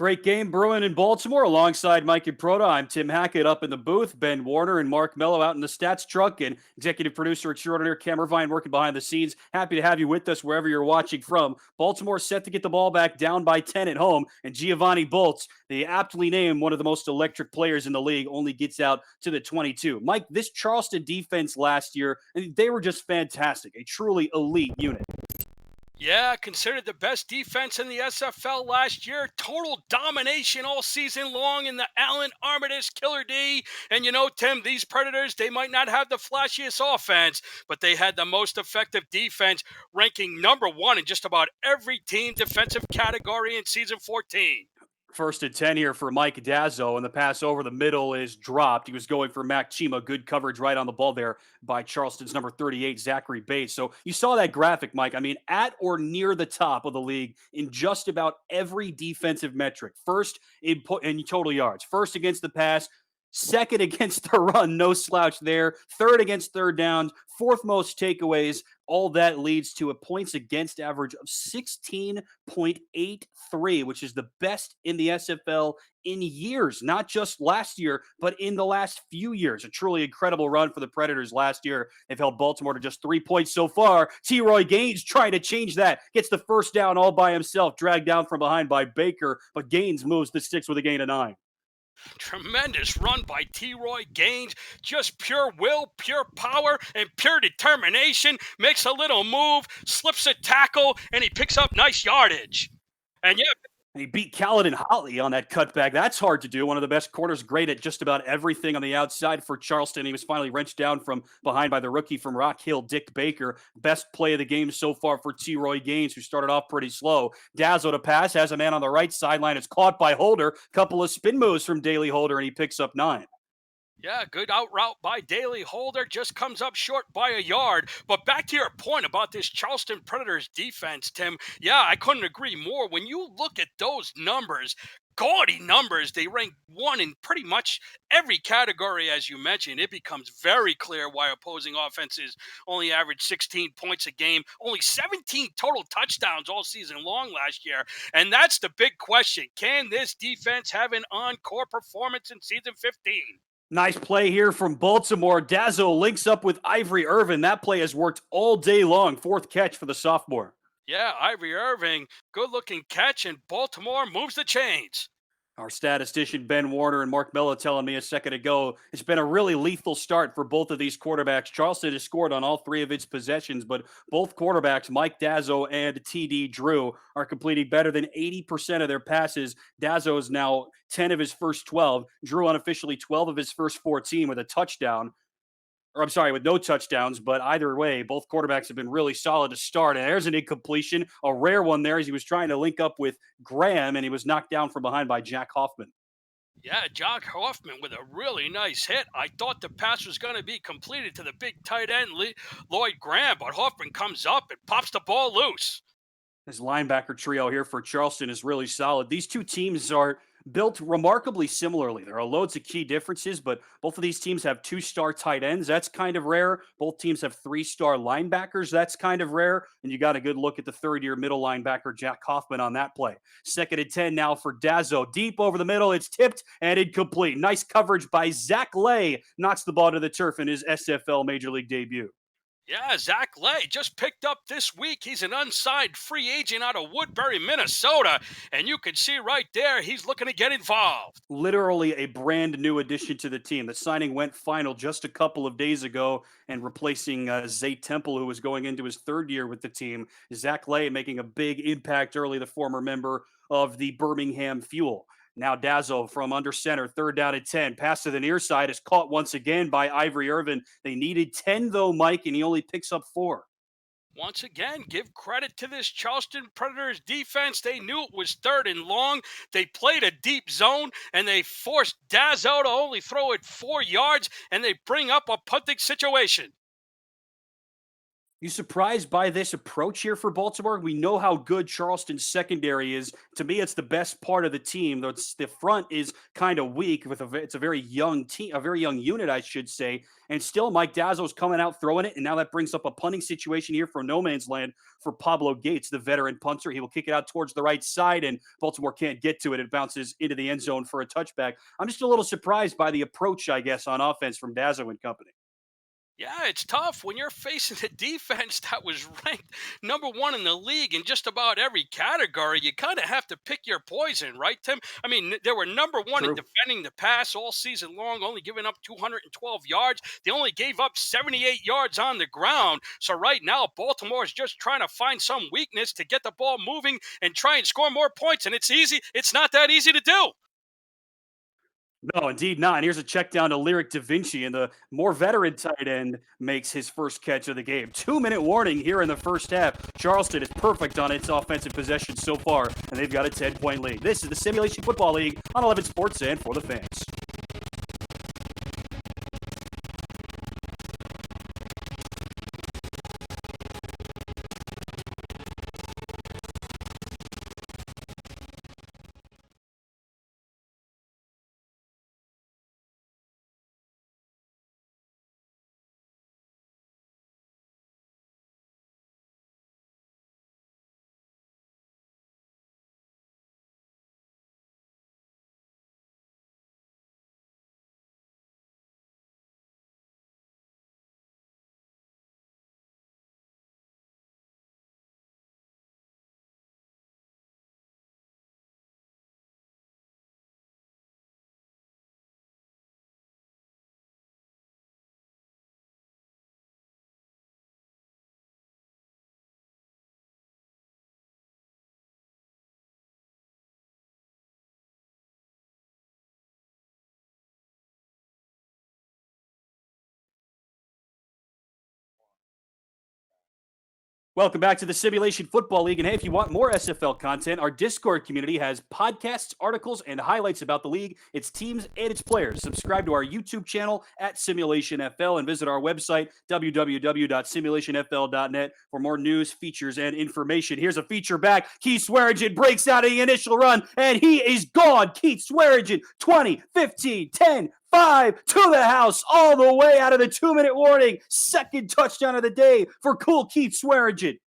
B: Great game brewing in Baltimore alongside Mike and Proto. I'm Tim Hackett up in the booth, Ben Warner and Mark Mello out in the stats truck, and executive producer extraordinaire Cameron Vine working behind the scenes. Happy to have you with us wherever you're watching from. Baltimore set to get the ball back down by 10 at home, and Giovanni Bolts, the aptly named one of the most electric players in the league, only gets out to the 22. Mike, this Charleston defense last year, they were just fantastic, a truly elite unit.
C: Yeah, considered the best defense in the SFL last year. Total domination all season long in the Allen Armitage Killer D. And you know, Tim, these Predators, they might not have the flashiest offense, but they had the most effective defense, ranking number one in just about every team defensive category in season 14.
B: First and 10 here for Mike Dazzo, and the pass over the middle is dropped. He was going for Mac Chima. Good coverage right on the ball there by Charleston's number 38, Zachary Bates. So you saw that graphic, Mike. I mean, at or near the top of the league in just about every defensive metric. First in total yards, first against the pass, second against the run, no slouch there. Third against third downs, fourth most takeaways. All that leads to a points against average of 16.83, which is the best in the SFL in years, not just last year, but in the last few years. A truly incredible run for the Predators last year. They've held Baltimore to just 3 points so far. T-Roy Gaines trying to change that, gets the first down all by himself, dragged down from behind by Baker, but Gaines moves the sticks with a gain of 9.
C: Tremendous run by T-Roy Gaines. Just pure will, pure power, and pure determination. Makes a little move, slips a tackle, and he picks up nice yardage. And yeah,
B: He beat Caledon Holly on that cutback. That's hard to do. One of the best corners, great at just about everything on the outside for Charleston. He was finally wrenched down from behind by the rookie from Rock Hill, Dick Baker. Best play of the game so far for T-Roy Gaines, who started off pretty slow. Dazzo to pass, has a man on the right sideline. It's caught by Holder. Couple of spin moves from Daly Holder, and he picks up 9.
C: yeah, good out route by Daly Holder. Just comes up short by a yard. But back to your point about this Charleston Predators defense, Tim. Yeah, I couldn't agree more. When you look at those numbers, gaudy numbers, they rank one in pretty much every category, as you mentioned. It becomes very clear why opposing offenses only average 16 points a game, only 17 total touchdowns all season long last year. And that's the big question. Can this defense have an encore performance in season 15?
B: Nice play here from Baltimore. Dazzo links up with Ivory Irvin. That play has worked all day long. Fourth catch for the sophomore.
C: Yeah, Ivory Irving, good looking catch, and Baltimore moves the chains.
B: Our statistician Ben Warner and Mark Mello telling me a second ago, it's been a really lethal start for both of these quarterbacks. Charleston has scored on all three of its possessions, but both quarterbacks, Mike Dazzo and TD Drew, are completing better than 80% of their passes. Dazzo is now 10 of his first 12. Drew unofficially 12 of his first 14 with a touchdown. Or I'm sorry, with no touchdowns, but either way, both quarterbacks have been really solid to start. And there's an incompletion, a rare one there as he was trying to link up with Graham, and he was knocked down from behind by Jack Hoffman.
C: Yeah, Jock Hoffman with a really nice hit. I thought the pass was going to be completed to the big tight end, Lloyd Graham, but Hoffman comes up and pops the ball loose.
B: His linebacker trio here for Charleston is really solid. These two teams are built remarkably similarly. There are loads of key differences, but both of these teams have two-star tight ends. That's kind of rare. Both teams have three-star linebackers. That's kind of rare. And you got a good look at the third-year middle linebacker, Jack Hoffman, on that play. Second and 10 now for Dazzo. Deep over the middle. It's tipped and incomplete. Nice coverage by Zach Lay. Knocks the ball to the turf in his SFL Major League debut.
C: Yeah, Zach Lay just picked up this week. He's an unsigned free agent out of Woodbury, Minnesota. And you can see right there, he's looking to get involved.
B: Literally a brand new addition to the team. The signing went final just a couple of days ago and replacing Zay Temple, who was going into his third year with the team. Zach Lay making a big impact early, the former member of the Birmingham Fuel. Now Dazzo from under center, third down at 10. Pass to the near side is caught once again by Ivory Irvin. They needed 10 though, Mike, and he only picks up 4.
C: Once again, give credit to this Charleston Predators defense. They knew it was third and long. They played a deep zone, and they forced Dazzo to only throw it 4 yards, and they bring up a punting situation.
B: You surprised by this approach here for Baltimore? We know how good Charleston's secondary is. To me, it's the best part of the team. The front is kind of weak with it's a very young team, a very young unit, I should say. And still, Mike Dazzo's coming out throwing it, and now that brings up a punting situation here for no man's land for Pablo Gates, the veteran punter. He will kick it out towards the right side, and Baltimore can't get to it. It bounces into the end zone for a touchback. I'm just a little surprised by the approach, I guess, on offense from Dazzo and company.
C: Yeah, it's tough when you're facing a defense that was ranked #1 in the league in just about every category. You kind of have to pick your poison, right, Tim? I mean, they were #1 in
B: True.
C: defending the pass all season long, only giving up 212 yards. They only gave up 78 yards on the ground. So right now, Baltimore is just trying to find some weakness to get the ball moving and try and score more points. And it's easy. It's not that easy to do.
B: No, indeed not. And here's a check down to Lyric Da Vinci, and the more veteran tight end makes his first catch of the game. 2-minute warning here in the first half. Charleston is perfect on its offensive possession so far, and they've got a 10-point lead. This is the Simulation Football League on 11 Sports and for the fans. Welcome back to the Simulation Football League. And hey, if you want more SFL content, our Discord community has podcasts, articles, and highlights about the league, its teams, and its players. Subscribe to our YouTube channel at Simulationfl and visit our website, www.simulationfl.net, for more news, features, and information. Here's a feature back. Keith Swearingen breaks out of the initial run, and he is gone. Keith Swearingen, 20, 15, 10, 5 to the house, all the way out of the 2-minute warning. Second touchdown of the day for cool Keith Swearingen.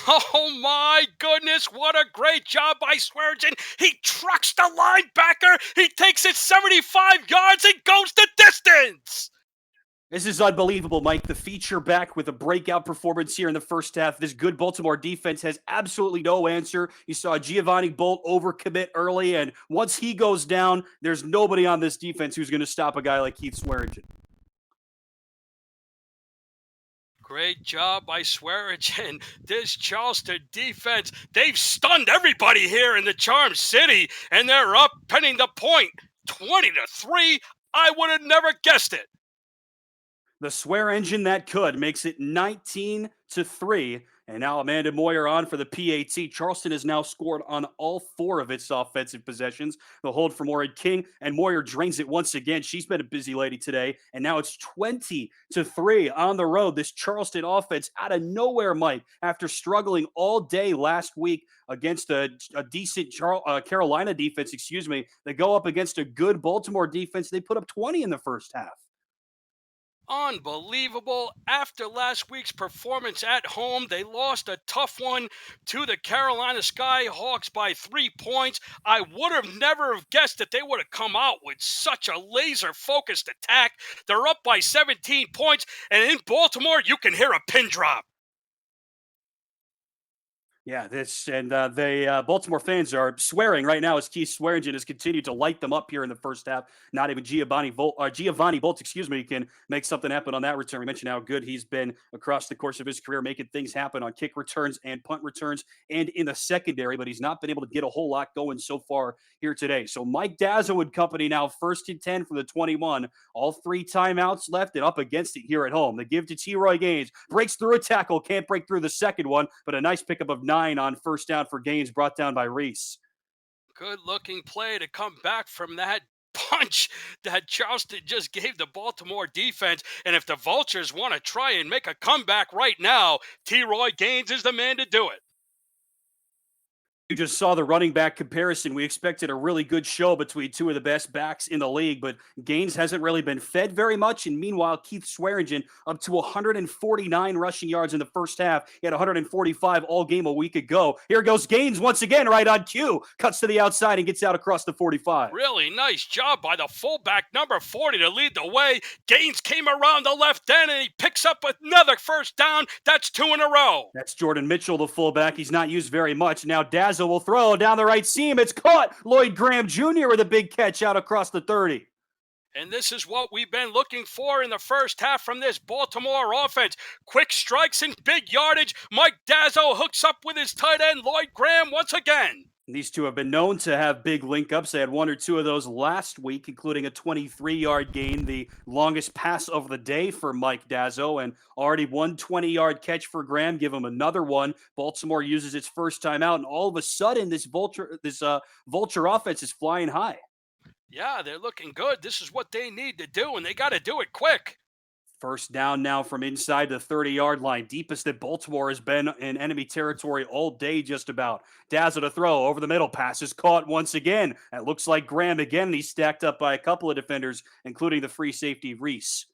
C: Oh my goodness, what a great job by Swearingen. He trucks the linebacker. He takes it 75 yards and goes the distance.
B: This is unbelievable, Mike. The feature back with a breakout performance here in the first half. This good Baltimore defense has absolutely no answer. You saw Giovanni Bolt overcommit early, and once he goes down, there's nobody on this defense who's going to stop a guy like Keith Swearingen.
C: Great job by Swearingen. This Charleston defense, they've stunned everybody here in the Charm City, and they're up penning the point 20-3. I would have never guessed it.
B: The swear engine that could makes it 19-3. And now Amanda Moyer on for the PAT. Charleston has now scored on all 4 of its offensive possessions. The hold from Morid King, and Moyer drains it once again. She's been a busy lady today. And now it's 20-3 on the road. This Charleston offense out of nowhere, Mike, after struggling all day last week against a decent Carolina defense, They go up against a good Baltimore defense. They put up 20 in the first half.
C: Unbelievable. After last week's performance at home, they lost a tough one to the Carolina Skyhawks by 3 points. I would have never have guessed that they would have come out with such a laser-focused attack. They're up by 17 points, and in Baltimore, you can hear a pin drop.
B: Yeah, Baltimore fans are swearing right now as Keith Swearingen has continued to light them up here in the first half. Not even Giovanni Bolt, can make something happen on that return. We mentioned how good he's been across the course of his career, making things happen on kick returns and punt returns and in the secondary, but he's not been able to get a whole lot going so far here today. So Mike Dazzo and company now 1st and 10 from the 21. All 3 timeouts left and up against it here at home. The give to T-Roy Gaines. Breaks through a tackle, can't break through the second one, but a nice pickup of 9 on first down for Gaines, brought down by Reese.
C: Good looking play to come back from that punch that Charleston just gave the Baltimore defense. And if the Vultures want to try and make a comeback right now, T-Roy Gaines is the man to do it.
B: You just saw the running back comparison. We expected a really good show between two of the best backs in the league, but Gaines hasn't really been fed very much. And meanwhile, Keith Swearingen up to 149 rushing yards in the first half. He had 145 all game a week ago. Here goes Gaines once again, right on cue. Cuts to the outside and gets out across the 45.
C: Really nice job by the fullback, number 40, to lead the way. Gaines came around the left end, and he picks up another first down. That's 2 in a row.
B: That's Jordan Mitchell, the fullback. He's not used very much. Now Dazzo will throw down the right seam. It's caught. Lloyd Graham Jr. with a big catch out across the 30.
C: And this is what we've been looking for in the first half from this Baltimore offense. Quick strikes and big yardage. Mike Dazzo hooks up with his tight end, Lloyd Graham, once again.
B: These two have been known to have big link-ups. They had one or two of those last week, including a 23-yard gain, the longest pass of the day for Mike Dazzo, and already one 20-yard catch for Graham. Give him another one. Baltimore uses its first time out, and all of a sudden, this Vulture offense is flying high.
C: Yeah, they're looking good. This is what they need to do, and they got to do it quick.
B: First down now from inside the 30-yard line. Deepest that Baltimore has been in enemy territory all day, just about. Dazzo to throw over the middle. Pass is caught once again. It looks like Graham again, and he's stacked up by a couple of defenders, including the free safety Reese.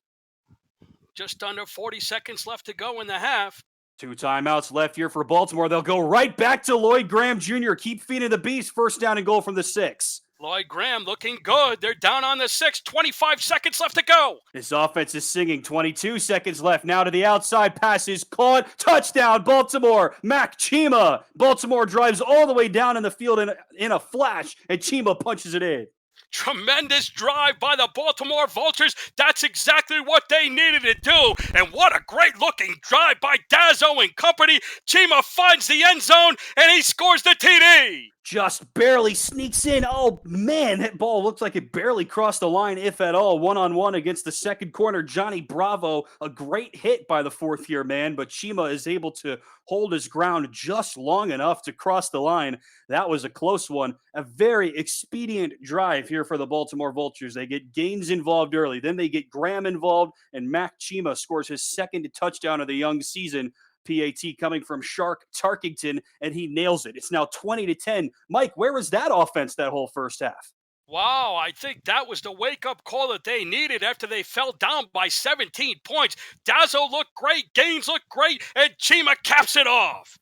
C: Just under 40 seconds left to go in the half.
B: 2 timeouts left here for Baltimore. They'll go right back to Lloyd Graham Jr. Keep feeding the beast. First down and goal from the 6.
C: Lloyd Graham looking good. They're down on the 6. 25 seconds left to go.
B: This offense is singing. 22 seconds left. Now to the outside. Pass is caught. Touchdown, Baltimore. Mac Chima. Baltimore drives all the way down in the field in a flash, and Chima punches it in.
C: Tremendous drive by the Baltimore Vultures. That's exactly what they needed to do. And what a great-looking drive by Dazzo and company. Chima finds the end zone, and he scores the TD.
B: Just barely sneaks in. Oh, man, that ball looks like it barely crossed the line, if at all. One-on-one against the second corner, Johnny Bravo. A great hit by the fourth-year man, but Chima is able to hold his ground just long enough to cross the line. That was a close one. A very expedient drive here for the Baltimore Vultures. They get Gaines involved early. Then they get Graham involved, and Mac Chima scores his second touchdown of the young season. PAT coming from Shark Tarkington, and he nails it. It's now 20-10. Mike, where was that offense that whole first half?
C: Wow, I think that was the wake-up call that they needed after they fell down by 17 points. Dazzo looked great, Gaines looked great, and Chima caps it off.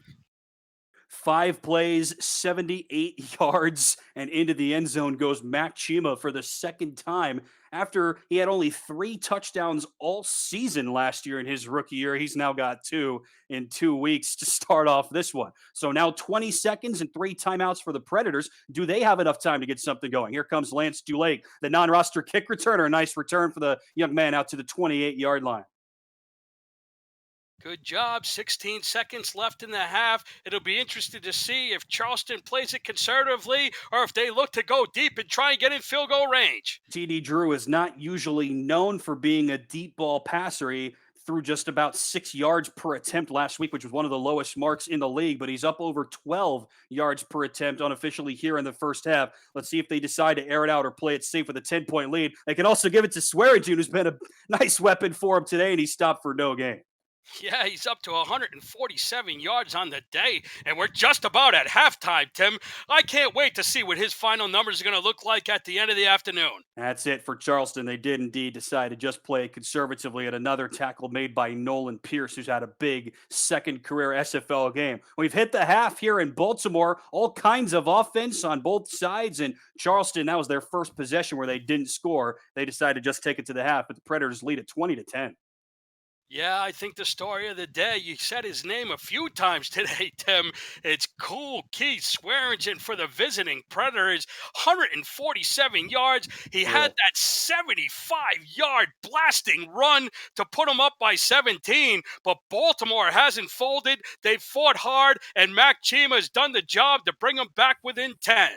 B: 5 plays, 78 yards, and into the end zone goes Mac Chima for the second time. After he had only 3 touchdowns all season last year in his rookie year, he's now got 2 in 2 weeks to start off this one. So now 20 seconds and 3 timeouts for the Predators. Do they have enough time to get something going? Here comes Lance Dulake, the non-roster kick returner. A nice return for the young man out to the 28-yard line.
C: Good job. 16 seconds left in the half. It'll be interesting to see if Charleston plays it conservatively or if they look to go deep and try and get in field goal range.
B: TD Drew is not usually known for being a deep ball passer. He threw just about 6 yards per attempt last week, which was one of the lowest marks in the league, but he's up over 12 yards per attempt unofficially here in the first half. Let's see if they decide to air it out or play it safe with a 10-point lead. They can also give it to Swearingen, who's been a nice weapon for him today, and he stopped for no gain.
C: Yeah, he's up to 147 yards on the day, and we're just about at halftime, Tim. I can't wait to see what his final numbers are going to look like at the end of the afternoon.
B: That's it for Charleston. They did indeed decide to just play conservatively at another tackle made by Nolan Pierce, who's had a big second career SFL game. We've hit the half here in Baltimore, all kinds of offense on both sides, and Charleston, that was their first possession where they didn't score. They decided to just take it to the half, but the Predators lead at 20-10.
C: Yeah, I think the story of the day, you said his name a few times today, Tim. It's cool Keith Swearingen for the visiting Predators. 147 yards. He had that 75-yard blasting run to put him up by 17, but Baltimore hasn't folded. They've fought hard, and Mac Chima has done the job to bring them back within 10.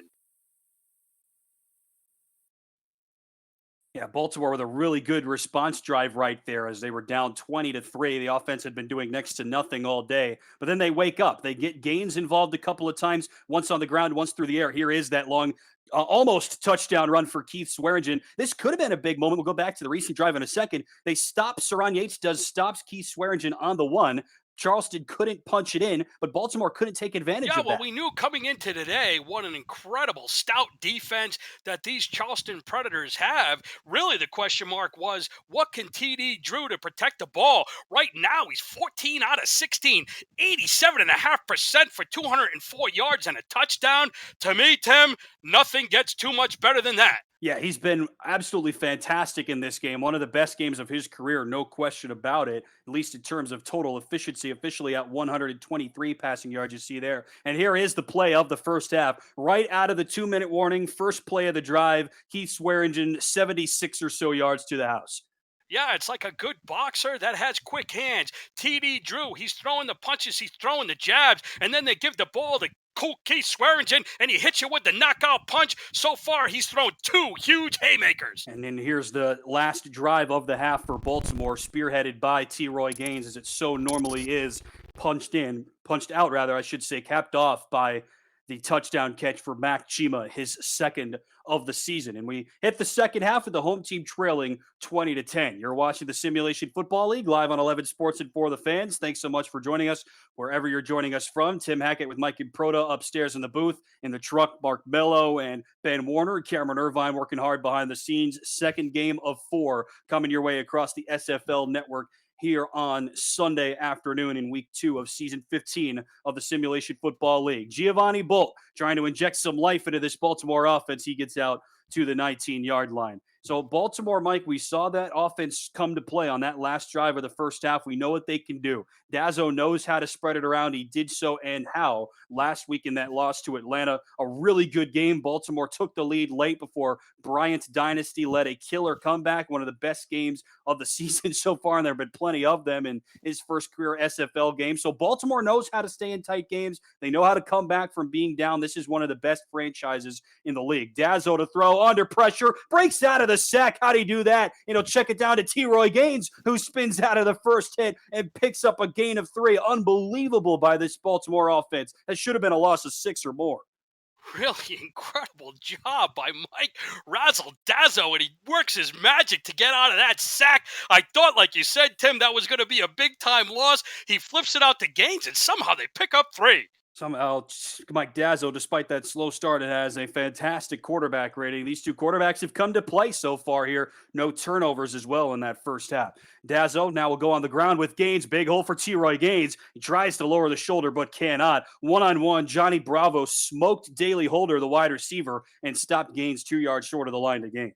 B: Yeah, Baltimore with a really good response drive right there as they were down 20-3. The offense had been doing next to nothing all day, but then they wake up. They get Gaines involved a couple of times, once on the ground, once through the air. Here is that long, almost touchdown run for Keith Swearingen. This could have been a big moment. We'll go back to the recent drive in a second. They stop, Saran Yates stops Keith Swearingen on the one. Charleston couldn't punch it in, but Baltimore couldn't take advantage
C: Yeah,
B: of
C: well,
B: that.
C: we knew coming into today what an incredible stout defense that these Charleston Predators have. Really, the question mark was what can TD Drew to protect the ball? Right now, he's 14 out of 16, 87.5% for 204 yards and a touchdown. To me, Tim, nothing gets too much better than that.
B: Yeah, he's been absolutely fantastic in this game. One of the best games of his career, no question about it, at least in terms of total efficiency, officially at 123 passing yards, you see there. And here is the play of the first half. Right out of the 2-minute warning, first play of the drive, Keith Swearingen, 76 or so yards to the house.
C: Yeah, it's like a good boxer that has quick hands. TD Drew, he's throwing the punches, he's throwing the jabs, and then they give the ball to cool Keith Swearingen, and he hits you with the knockout punch. So far, he's thrown two huge haymakers.
B: And then here's the last drive of the half for Baltimore, spearheaded by T. Roy Gaines, as it so normally is, punched out rather, I should say, capped off by the touchdown catch for Mac Chima, his second of the season. And we hit the second half with the home team trailing 20-10. You're watching the Simulation Football League live on 11 Sports and for the fans. Thanks so much for joining us wherever you're joining us from. Tim Hackett with Mike and Proto upstairs in the booth. In the truck, Mark Mello and Ben Warner, Cameron Irvine working hard behind the scenes. Second game of 4 coming your way across the SFL network here on Sunday afternoon in week 2 of season 15 of the Simulation Football League. Giovanni Bolt trying to inject some life into this Baltimore offense. He gets out to the 19-yard line. So Baltimore, Mike, we saw that offense come to play on that last drive of the first half. We know what they can do. Dazzo knows how to spread it around. He did so and how last week in that loss to Atlanta. A really good game. Baltimore took the lead late before Bryant's dynasty led a killer comeback. One of the best games of the season so far, and there have been plenty of them in his first career SFL game. So Baltimore knows how to stay in tight games. They know how to come back from being down. This is one of the best franchises in the league. Dazzo to throw under pressure, breaks out of the sack. How do you do that? Check it down to T. Roy Gaines, who spins out of the first hit and picks up a gain of 3. Unbelievable by this Baltimore offense. That should have been a loss of 6 or more.
C: Really incredible job by Mike Razzle Dazzo, and he works his magic to get out of that sack. I thought, like you said, Tim, that was going to be a big-time loss. He flips it out to Gaines, and somehow they pick up 3.
B: Somehow, Mike Dazzo, despite that slow start, it has a fantastic quarterback rating. These two quarterbacks have come to play so far here. No turnovers as well in that first half. Dazzo now will go on the ground with Gaines. Big hole for T. Roy Gaines. He tries to lower the shoulder but cannot. One-on-one, Johnny Bravo smoked Daley Holder, the wide receiver, and stopped Gaines 2 yards short of the line to gain.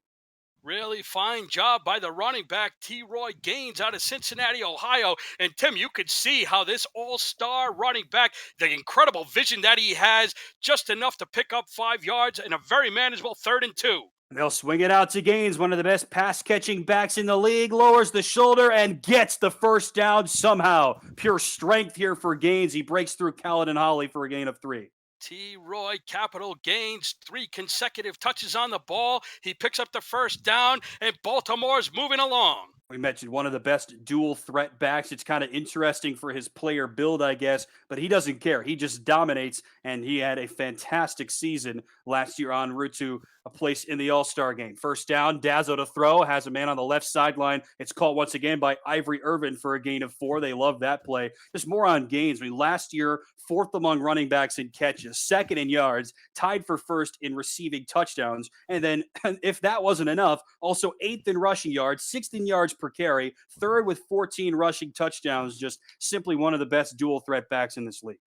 C: Really fine job by the running back, T. Roy Gaines out of Cincinnati, Ohio. And Tim, you could see how this all-star running back, the incredible vision that he has, just enough to pick up 5 yards in a very manageable 3rd and 2.
B: They'll swing it out to Gaines, one of the best pass-catching backs in the league, lowers the shoulder and gets the first down somehow. Pure strength here for Gaines. He breaks through Caledon Holly for a gain of 3.
C: T. Roy Capital Gaines 3 consecutive touches on the ball. He picks up the first down, and Baltimore's moving along.
B: We mentioned one of the best dual threat backs. It's kind of interesting for his player build, I guess, but he doesn't care. He just dominates, and he had a fantastic season last year en route to a place in the All-Star game. First down, Dazzo to throw, has a man on the left sideline. It's caught once again by Ivory Irvin for a gain of 4. They love that play. Just more on Gaines. Last year, 4th among running backs in catches, 2nd in yards, tied for 1st in receiving touchdowns. And then, if that wasn't enough, also 8th in rushing yards, 6th in yards per carry, 3rd with 14 rushing touchdowns. Just simply one of the best dual threat backs in this league.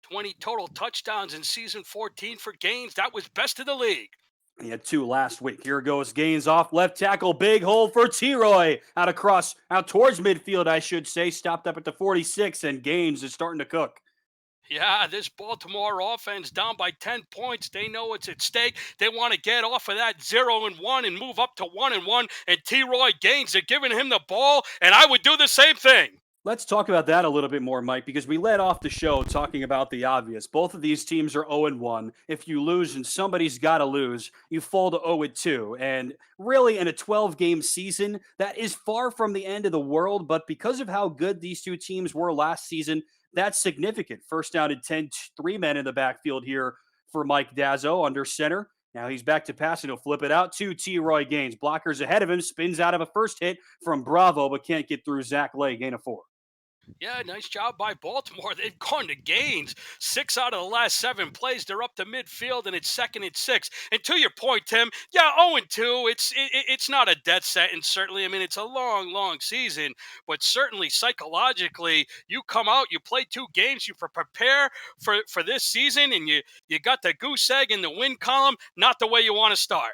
C: 20 total touchdowns in season 14 for Gaines. That was best of the league.
B: He had 2 last week. Here goes Gaines off left tackle. Big hole for T-Roy. Out towards midfield, I should say. Stopped up at the 46, and Gaines is starting to cook.
C: Yeah, this Baltimore offense down by 10 points. They know it's at stake. They want to get off of that 0-1 and move up to 1-1. And T. Roy Gaines are giving him the ball, and I would do the same thing.
B: Let's talk about that a little bit more, Mike, because we led off the show talking about the obvious. Both of these teams are 0-1. If you lose and somebody's got to lose, you fall to 0-2. And really, in a 12-game season, that is far from the end of the world. But because of how good these two teams were last season, that's significant. First down and 10, 3 men in the backfield here for Mike Dazzo under center. Now he's back to pass, and he'll flip it out to T. Roy Gaines. Blockers ahead of him, spins out of a first hit from Bravo, but can't get through Zach Lay. Gain of 4.
C: Yeah, nice job by Baltimore. They've gone to gains. 6 out of the last 7 plays. They're up to midfield, and it's 2nd and 6. And to your point, Tim, yeah, 0-2. It's not a death sentence, certainly. I mean, it's a long, long season. But certainly, psychologically, you come out, you play 2 games, you prepare for this season, and you got the goose egg in the win column. Not the way you want to start.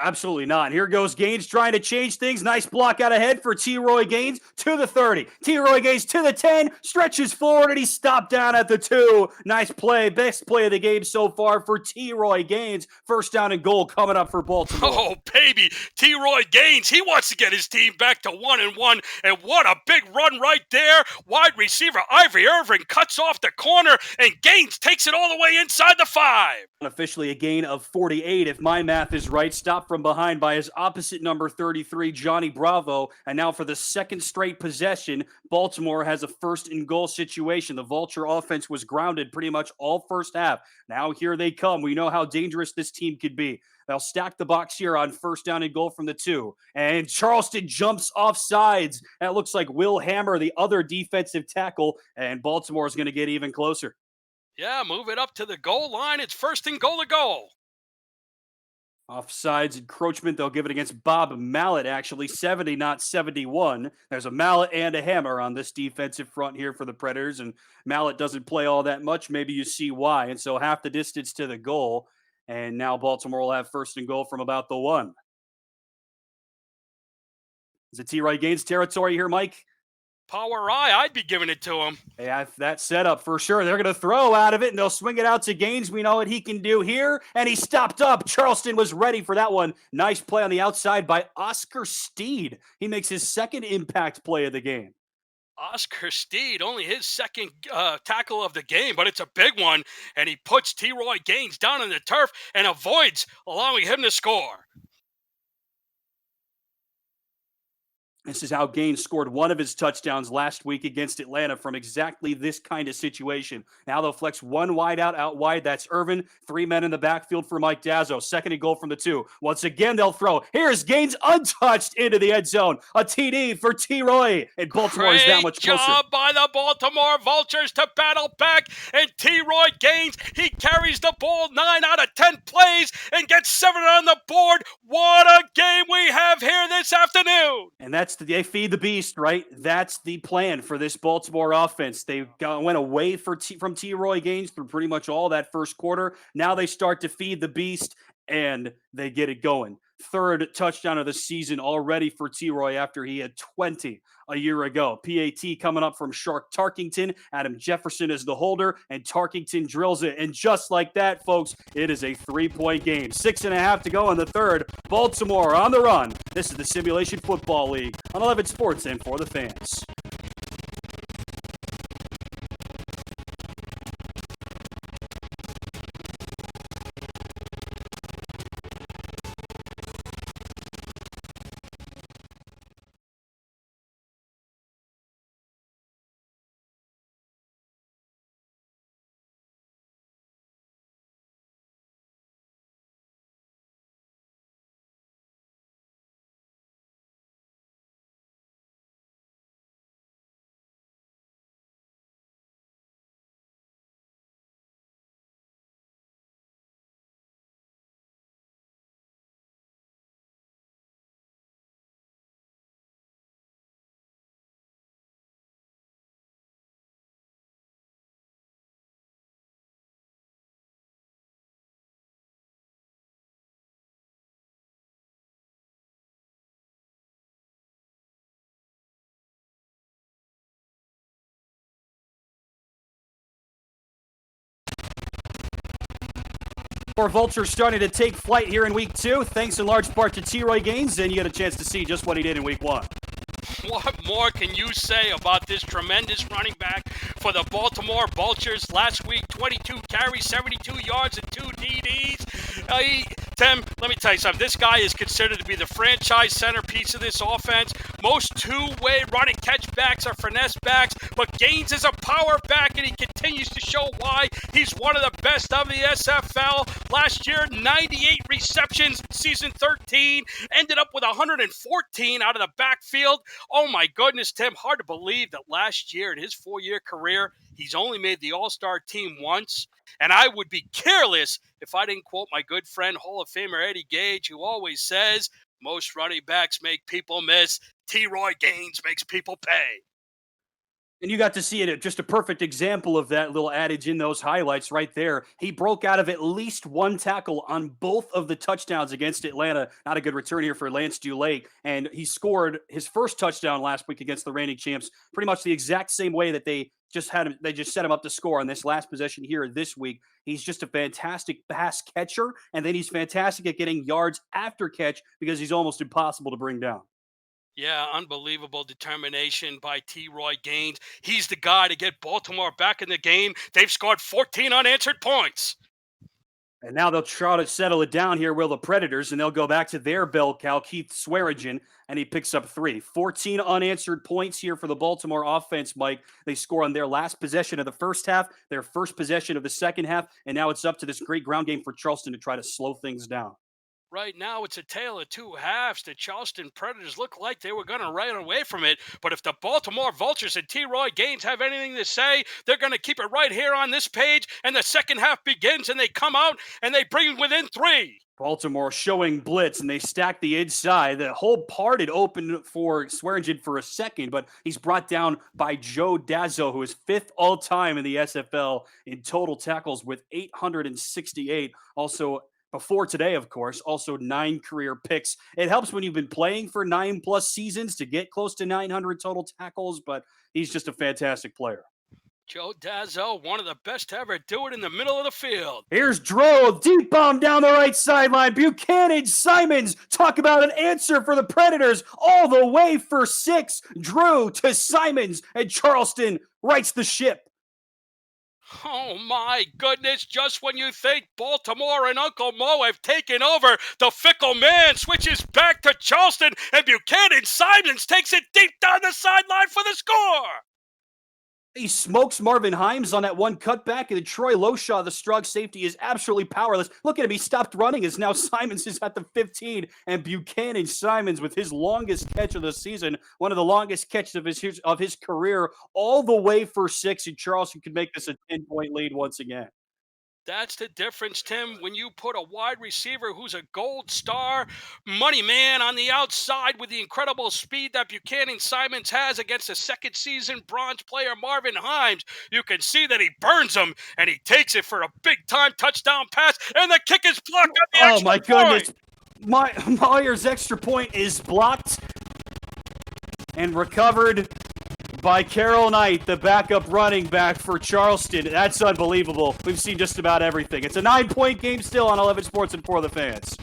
B: Absolutely not. Here goes Gaines trying to change things. Nice block out ahead for T. Roy Gaines to the 30. T. Roy Gaines to the 10. Stretches forward, and he's stopped down at the 2. Nice play. Best play of the game so far for T. Roy Gaines. First down and goal coming up for Baltimore.
C: Oh, baby. T. Roy Gaines, he wants to get his team back to 1-1. And what a big run right there. Wide receiver Ivory Irving cuts off the corner, and Gaines takes it all the way inside the 5.
B: Officially a gain of 48, if my math is right. Stopped from behind by his opposite number 33, Johnny Bravo. And now for the second straight possession, Baltimore has a first and goal situation. The Vulture offense was grounded pretty much all first half. Now here they come. We know how dangerous this team could be. They'll stack the box here on first down and goal from the 2. And Charleston jumps off sides. That looks like Will Hammer, the other defensive tackle. And Baltimore is going to get even closer.
C: Yeah, move it up to the goal line. It's 1st and goal to goal.
B: Offsides encroachment, they'll give it against Bob Mallet, actually. 70, not 71. There's a Mallet and a Hammer on this defensive front here for the Predators, and Mallet doesn't play all that much. Maybe you see why. And so half the distance to the goal, and now Baltimore will have first and goal from about the 1. Is it T. Roy Gaines territory here, Mike?
C: Power I'd be giving it to him.
B: Yeah, that setup for sure. They're going to throw out of it, and they'll swing it out to Gaines. We know what he can do here, and he stopped up. Charleston was ready for that one. Nice play on the outside by Oscar Steed. He makes his second impact play of the game.
C: Oscar Steed, only his second tackle of the game, but it's a big one, and he puts T. Roy Gaines down on the turf and avoids allowing him to score.
B: This is how Gaines scored one of his touchdowns last week against Atlanta from exactly this kind of situation. Now they'll flex one wide out wide. That's Irvin. 3 men in the backfield for Mike Dazzo. Second and goal from the 2. Once again, they'll throw. Here's Gaines untouched into the end zone. A TD for T. Roy. And Baltimore is that much closer.
C: Great job by the Baltimore Vultures to battle back. And T. Roy Gaines, he carries the ball 9 out of 10 plays and gets 7 on the board. What a game we have here this afternoon.
B: And they feed the beast, right? That's the plan for this Baltimore offense. They went away from T. Roy Gaines through pretty much all that first quarter. Now they start to feed the beast, and they get it going. Third touchdown of the season already for T. Roy after he had 20 a year ago. PAT coming up from Shark Tarkington. Adam Jefferson is the holder, and Tarkington drills it. And just like that, folks, it is a 3-point game. 6.5 to go in the third. Baltimore on the run. This is the Simulation Football League on 11 Sports and for the fans. Vultures starting to take flight here in week 2, thanks in large part to T. Roy Gaines, and you get a chance to see just what he did in week 1.
C: What more can you say about this tremendous running back for the Baltimore Vultures? Last week, 22 carries, 72 yards, and 2 TDs. Tim, let me tell you something. This guy is considered to be the franchise centerpiece of this offense. Most two-way running catch backs are finesse backs, but Gaines is a power back, and he continues to show why he's one of the best of the SFL. Last year, 98 receptions, season 13, ended up with 114 out of the backfield. Oh my goodness, Tim, hard to believe that last year in his 4-year career, he's only made the All-Star team once. And I would be careless if I didn't quote my good friend, Hall of Famer Eddie Gage, who always says, most running backs make people miss. T-Roy Gaines makes people pay.
B: And you got to see it, just a perfect example of that little adage in those highlights right there. He broke out of at least one tackle on both of the touchdowns against Atlanta. Not a good return here for Lance Dulay. And he scored his first touchdown last week against the reigning champs, pretty much the exact same way that they just set him up to score on this last possession here this week. He's just a fantastic pass catcher, and then he's fantastic at getting yards after catch because he's almost impossible to bring down.
C: Yeah, unbelievable determination by T-Roy Gaines. He's the guy to get Baltimore back in the game. They've scored 14 unanswered points.
B: And now they'll try to settle it down here, will the Predators, and they'll go back to their bell cow, Keith Swearingen, and he picks up 3. 14 unanswered points here for the Baltimore offense, Mike. They score on their last possession of the first half, their first possession of the second half, and now it's up to this great ground game for Charleston to try to slow things down.
C: Right now, it's a tale of two halves. The Charleston Predators look like they were going to run away from it. But if the Baltimore Vultures and T-Roy Gaines have anything to say, they're going to keep it right here on this page. And the second half begins, and they come out, and they bring within 3.
B: Baltimore showing blitz, and they stack the inside. The whole parted open for Swearingen for a second, but he's brought down by Joe Dazzo, who is 5th all-time in the SFL in total tackles with 868. Also, before today, of course, also 9 career picks. It helps when you've been playing for 9+ seasons to get close to 900 total tackles, but he's just a fantastic player.
C: Joe Dazzo, one of the best to ever do it in the middle of the field.
B: Here's Dro, deep bomb down the right sideline. Buchanan, Simons, talk about an answer for the Predators all the way for 6. Drew to Simons, and Charleston rights the ship.
C: Oh my goodness, just when you think Baltimore and Uncle Mo have taken over, the fickle man switches back to Charleston, and Buchanan Simons takes it deep down the sideline for the score.
B: He smokes Marvin Himes on that one cutback, and Troy Loshaw, the strong safety, is absolutely powerless. Look at him. He stopped running as now Simons is at the 15, and Buchanan Simons with his longest catch of the season, one of the longest catches of his career, all the way for 6, and Charleston could make this a 10-point lead once again.
C: That's the difference, Tim, when you put a wide receiver who's a gold star money man on the outside with the incredible speed that Buchanan Simons has against a second season bronze player Marvin Himes. You can see that he burns him, and he takes it for a big-time touchdown pass, and the kick is blocked on the extra
B: my
C: point.
B: goodness. Myers' extra point is blocked and recovered by Carroll Knight, the backup running back for Charleston. That's unbelievable. We've seen just about everything. It's a 9-point game still on 11 Sports and for the fans.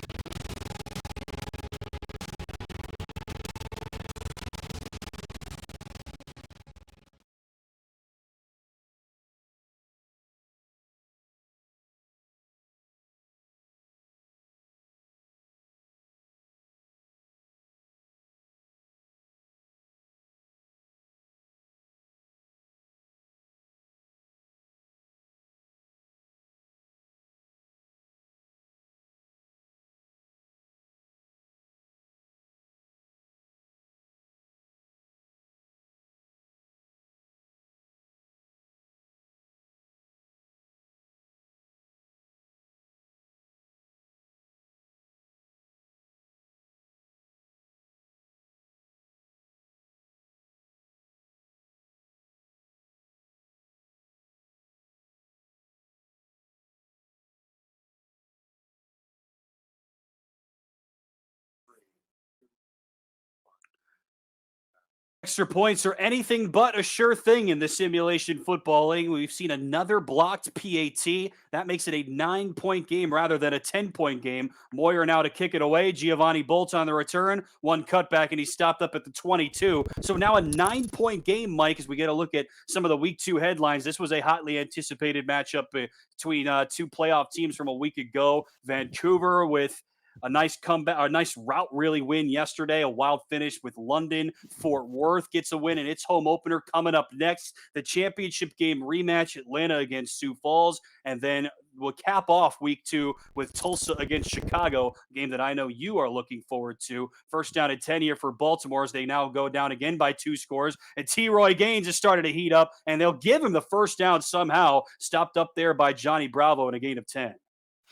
B: Extra points are anything but a sure thing in the simulation footballing. We've seen another blocked PAT. That makes it a 9-point game rather than a 10-point game. Moyer now to kick it away. Giovanni Bolt on the return. One cutback, and he stopped up at the 22. So now a 9-point game, Mike, as we get a look at some of the Week 2 headlines. This was a hotly anticipated matchup between two playoff teams from a week ago. Vancouver with a nice comeback, a nice route really win yesterday, a wild finish with London. Fort Worth gets a win in its home opener. Coming up next, the championship game rematch, Atlanta against Sioux Falls, and then we'll cap off week 2 with Tulsa against Chicago, a game that I know you are looking forward to. First down and 10 here for Baltimore as they now go down again by 2 scores. And T. Roy Gaines has started to heat up, and they'll give him the first down somehow, stopped up there by Johnny Bravo in a gain of 10.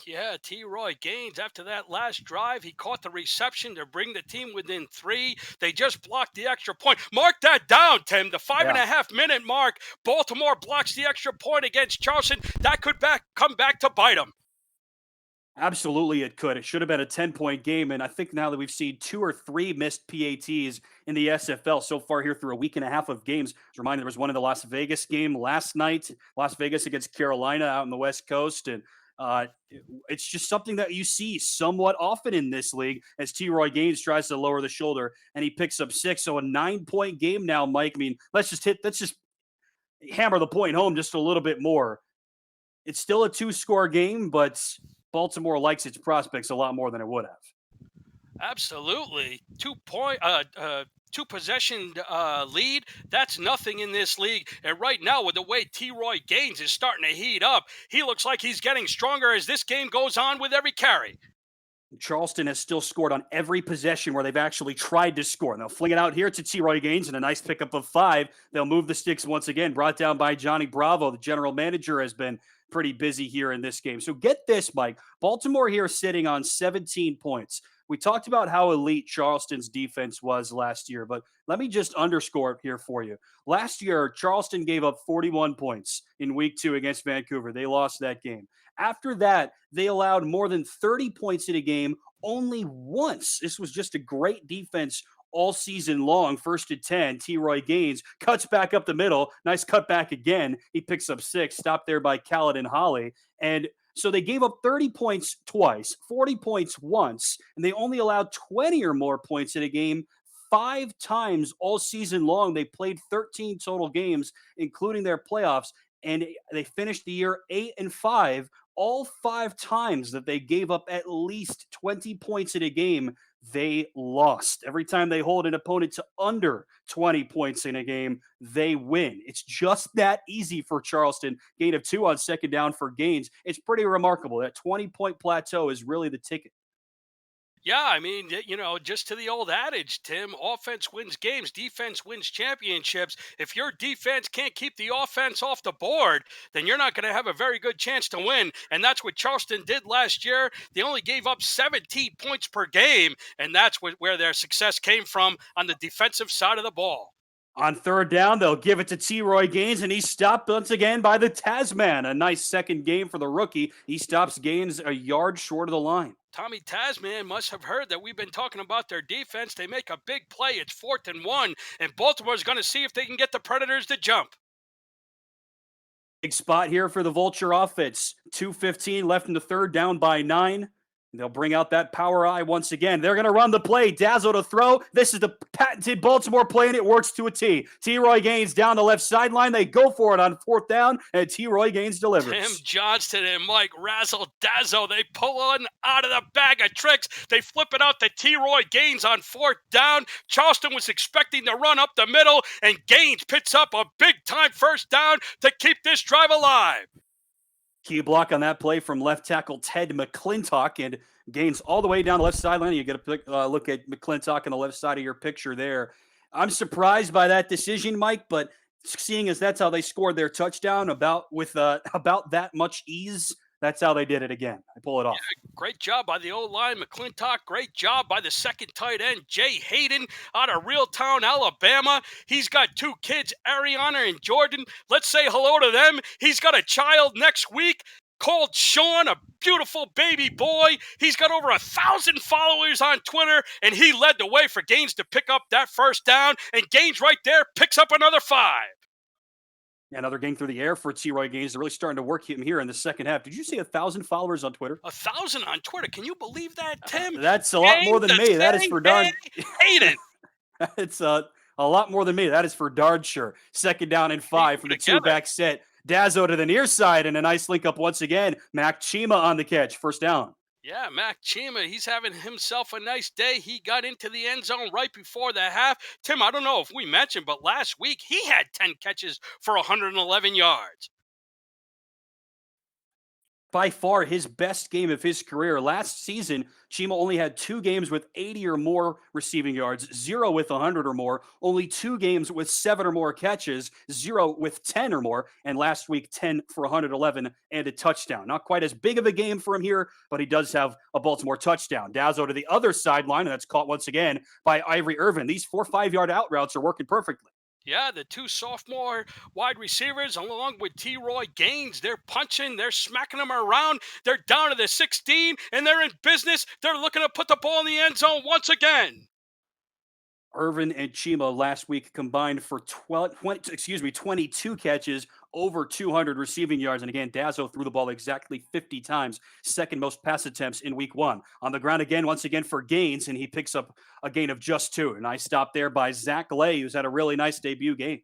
C: Yeah, T. Roy Gaines, after that last drive, he caught the reception to bring the team within 3. They just blocked the extra point. Mark that down, Tim. The 5.5-minute mark. Baltimore blocks the extra point against Charleston. That could come back to bite them.
B: Absolutely, it could. It should have been a 10-point game. And I think now that we've seen 2 or 3 missed PATs in the SFL so far here through a week and a half of games. As a reminder, there was one in the Las Vegas game last night, Las Vegas against Carolina out on the West Coast. And it's just something that you see somewhat often in this league as T. Roy Gaines tries to lower the shoulder and he picks up 6. So a 9-point game now, Mike. I mean, let's just hammer the point home just a little bit more. It's still a 2-score game, but Baltimore likes its prospects a lot more than it would have.
C: Absolutely. 2-possession lead, that's nothing in this league. And right now, with the way T. Roy Gaines is starting to heat up, he looks like he's getting stronger as this game goes on with every carry.
B: Charleston has still scored on every possession where they've actually tried to score. And they'll fling it out here to T. Roy Gaines and a nice pickup of 5. They'll move the sticks once again, brought down by Johnny Bravo. The general manager has been pretty busy here in this game. So get this, Mike. Baltimore here sitting on 17 points. We talked about how elite Charleston's defense was last year, but let me just underscore it here for you. Last year, Charleston gave up 41 points in week 2 against Vancouver. They lost that game. After that, they allowed more than 30 points in a game only once. This was just a great defense all season long. First and 10, T. Roy Gaines cuts back up the middle. Nice cut back again. He picks up 6, stopped there by Caledon Holly. And so they gave up 30 points twice, 40 points once, and they only allowed 20 or more points in a game 5 times all season long. They played 13 total games, including their playoffs, and they finished the year 8-5. All 5 times that they gave up at least 20 points in a game, they lost. Every time they hold an opponent to under 20 points in a game, they win. It's just that easy for Charleston. Gain of 2 on second down for Gaines. It's pretty remarkable. That 20-point plateau is really the ticket.
C: Yeah, I mean, just to the old adage, Tim, offense wins games, defense wins championships. If your defense can't keep the offense off the board, then you're not going to have a very good chance to win. And that's what Charleston did last year. They only gave up 17 points per game, and that's where their success came from on the defensive side of the ball.
B: On third down, they'll give it to T. Roy Gaines, and he's stopped once again by the Tasman. A nice second game for the rookie. He stops Gaines a yard short of the line.
C: Tommy Tasman must have heard that we've been talking about their defense. They make a big play. It's 4th and 1, and Baltimore's going to see if they can get the Predators to jump.
B: Big spot here for the Vulture offense. 2:15 left in the third, down by 9. They'll bring out that power eye once again. They're going to run the play. Dazzle to throw. This is the patented Baltimore play, and it works to a T. T. Roy Gaines down the left sideline. They go for it on 4th down, and T. Roy Gaines delivers.
C: Tim Johnston and Mike Razzle-Dazzle. They pull one out of the bag of tricks. They flip it out to T. Roy Gaines on 4th down. Charleston was expecting to run up the middle, and Gaines picks up a big-time first down to keep this drive alive.
B: Key block on that play from left tackle Ted McClintock, and Gaines all the way down the left sideline. You get a look at McClintock on the left side of your picture there. I'm surprised by that decision, Mike, but seeing as that's how they scored their touchdown with about that much ease, that's how they did it again. I pull it off.
C: Yeah, great job by the O-line, McClintock. Great job by the second tight end, Jay Hayden, out of Reeltown, Alabama. He's got 2 kids, Ariana and Jordan. Let's say hello to them. He's got a child next week. called Sean a beautiful baby boy. He's got over 1,000 followers on Twitter, and he led the way for Gaines to pick up that first down, and Gaines right there picks up another 5.
B: Another game through the air for T-Roy Gaines. They're really starting to work him here in the second half. Did you see 1,000 followers on Twitter?
C: 1,000 on Twitter. Can you believe that, Tim?
B: That's a lot more than me. That is for darn.
C: Hayden.
B: It's a lot more than me. That is for darn sure. Second down and 5 from the two-back set. Dazzo to the near side and a nice link up once again. Mac Chima on the catch. First down.
C: Yeah, Mac Chima, he's having himself a nice day. He got into the end zone right before the half. Tim, I don't know if we mentioned, but last week he had 10 catches for 111 yards.
B: By far his best game of his career. Last season, Chima only had 2 games with 80 or more receiving yards, 0 with 100 or more, only 2 games with 7 or more catches, 0 with 10 or more, and last week 10 for 111 and a touchdown. Not quite as big of a game for him here, but he does have a Baltimore touchdown. Dazzo to the other sideline, and that's caught once again by Ivory Irvin. These 4 5-yard out routes are working perfectly.
C: Yeah, the 2 sophomore wide receivers, along with T-Roy Gaines, they're punching, they're smacking them around. They're down to the 16, and they're in business. They're looking to put the ball in the end zone once again.
B: Irvin and Chima last week combined for 22 catches, over 200 receiving yards. And again, Dazzo threw the ball exactly 50 times, second most pass attempts in week 1. On the ground again, once again for Gaines, and he picks up a gain of just 2. A nice stop there by Zach Lay, who's had a really nice debut game.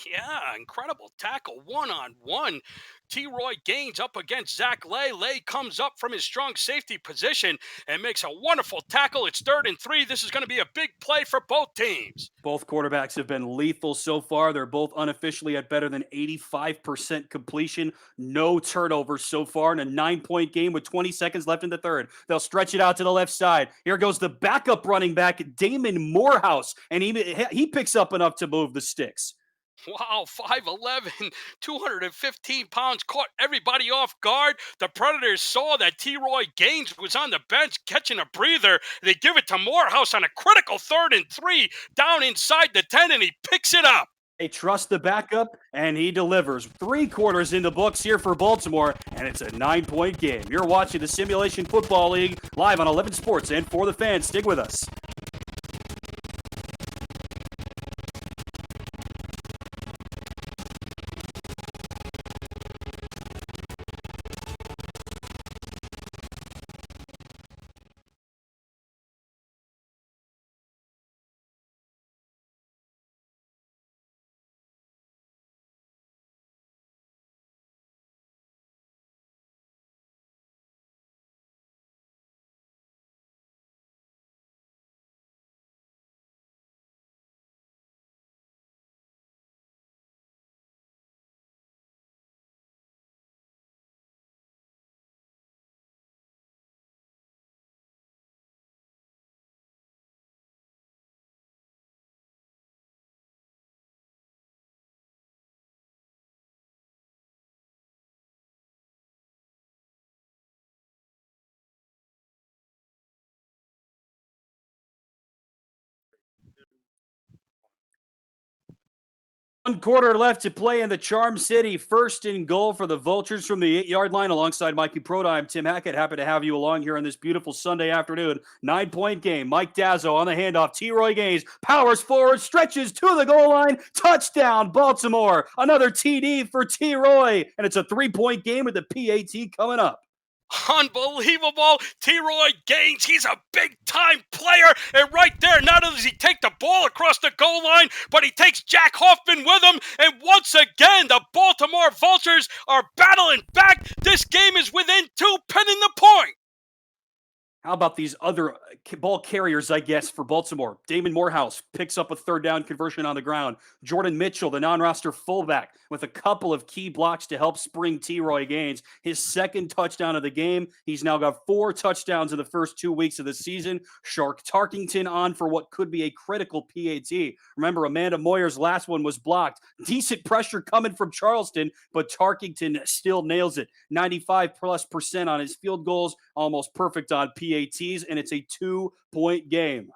C: Yeah, incredible tackle, one-on-one. T-Roy Gaines up against Zach Lay. Lay comes up from his strong safety position and makes a wonderful tackle. It's 3rd and 3. This is going to be a big play for both teams.
B: Both quarterbacks have been lethal so far. They're both unofficially at better than 85% completion. No turnovers so far in a 9-point game with 20 seconds left in the third. They'll stretch it out to the left side. Here goes the backup running back, Damon Morehouse, and he picks up enough to move the sticks.
C: Wow, 5'11", 215 pounds, caught everybody off guard. The Predators saw that T-Roy Gaines was on the bench catching a breather. They give it to Morehouse on a critical 3rd and 3 down inside the 10, and he picks it up.
B: They trust the backup, and he delivers. 3 quarters in the books here for Baltimore, and it's a 9-point game. You're watching the Simulation Football League live on 11 Sports and for the fans. Stick with us. One quarter left to play in the Charm City. First and goal for the Vultures from the 8-yard line. Alongside Mikey Proda, I'm Tim Hackett. Happy to have you along here on this beautiful Sunday afternoon. 9-point game. Mike Dazzo on the handoff. T-Roy Gaines powers forward, stretches to the goal line. Touchdown, Baltimore. Another TD for T-Roy. And it's a 3-point game with the PAT coming up.
C: Unbelievable. T-Roy Gaines, he's a big-time player. And right there, not only does he take the ball across the goal line, but he takes Jack Hoffman with him. And once again, the Baltimore Vultures are battling back. This game is within 2, pinning the point.
B: How about these other ball carriers, I guess, for Baltimore? Damon Morehouse picks up a 3rd down conversion on the ground. Jordan Mitchell, the non-roster fullback, with a couple of key blocks to help spring T-Roy Gaines. His 2nd touchdown of the game. He's now got 4 touchdowns in the first 2 weeks of the season. Shark Tarkington on for what could be a critical PAT. Remember, Amanda Moyer's last one was blocked. Decent pressure coming from Charleston, but Tarkington still nails it. 95+% on his field goals, almost perfect on PATs, and it's a 2-point game.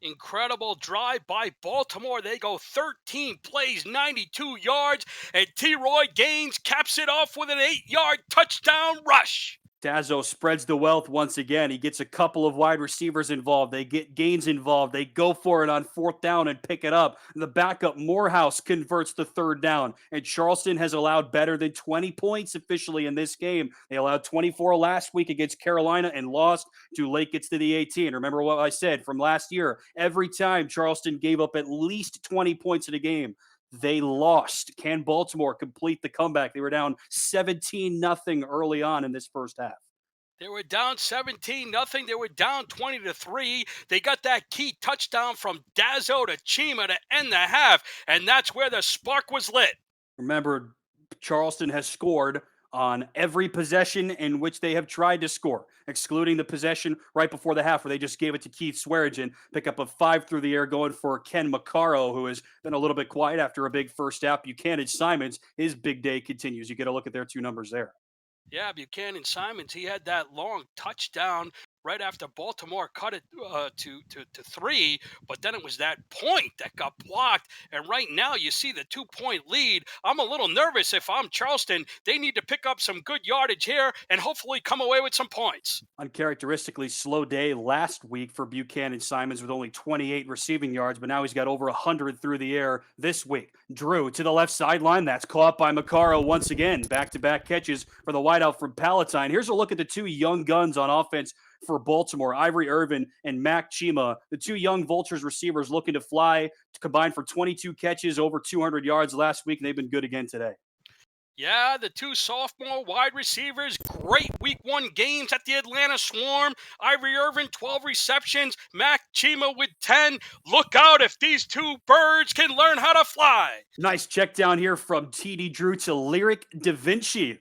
C: Incredible drive by Baltimore. They go 13 plays, 92 yards, and T-Roy Gaines caps it off with an 8-yard touchdown rush.
B: Dazzo spreads the wealth once again. He gets a couple of wide receivers involved. They get Gaines involved. They go for it on fourth down and pick it up. The backup Morehouse converts the third down. And Charleston has allowed better than 20 points officially in this game. They allowed 24 last week against Carolina and lost. Tulane gets to the 18. Remember what I said from last year. Every time Charleston gave up at least 20 points in a game, they lost. Can Baltimore complete the comeback? They were down 17-0 early on in this first half.
C: They were down 17-0. They were down 20-3. They got that key touchdown from Dazzo to Chima to end the half, and that's where the spark was lit.
B: Remember, Charleston has scored on every possession in which they have tried to score, excluding the possession right before the half where they just gave it to Keith Swearingen, pick up a 5 through the air going for Ken Maccaro, who has been a little bit quiet after a big first half. Buchanan Simons, his big day continues. You get a look at their two numbers there.
C: Yeah, Buchanan Simons, he had that long touchdown right after Baltimore cut it to 3, but then it was that point that got blocked. And right now you see the 2-point lead. I'm a little nervous if I'm Charleston. They need to pick up some good yardage here and hopefully come away with some points.
B: Uncharacteristically slow day last week for Buchanan Simons with only 28 receiving yards, but now he's got over 100 through the air this week. Drew to the left sideline. That's caught by Maccaro once again. Back-to-back catches for the wideout from Palatine. Here's a look at the two young guns on offense for Baltimore, Ivory Irvin and Mac Chima, the two young Vultures receivers looking to fly, to combine for 22 catches, over 200 yards last week, and they've been good again today.
C: Yeah, the two sophomore wide receivers, great week 1 games at the Atlanta Swarm. Ivory Irvin, 12 receptions. Mac Chima with 10. Look out if these two birds can learn how to fly.
B: Nice check down here from TD Drew to Lyric Da Vinci.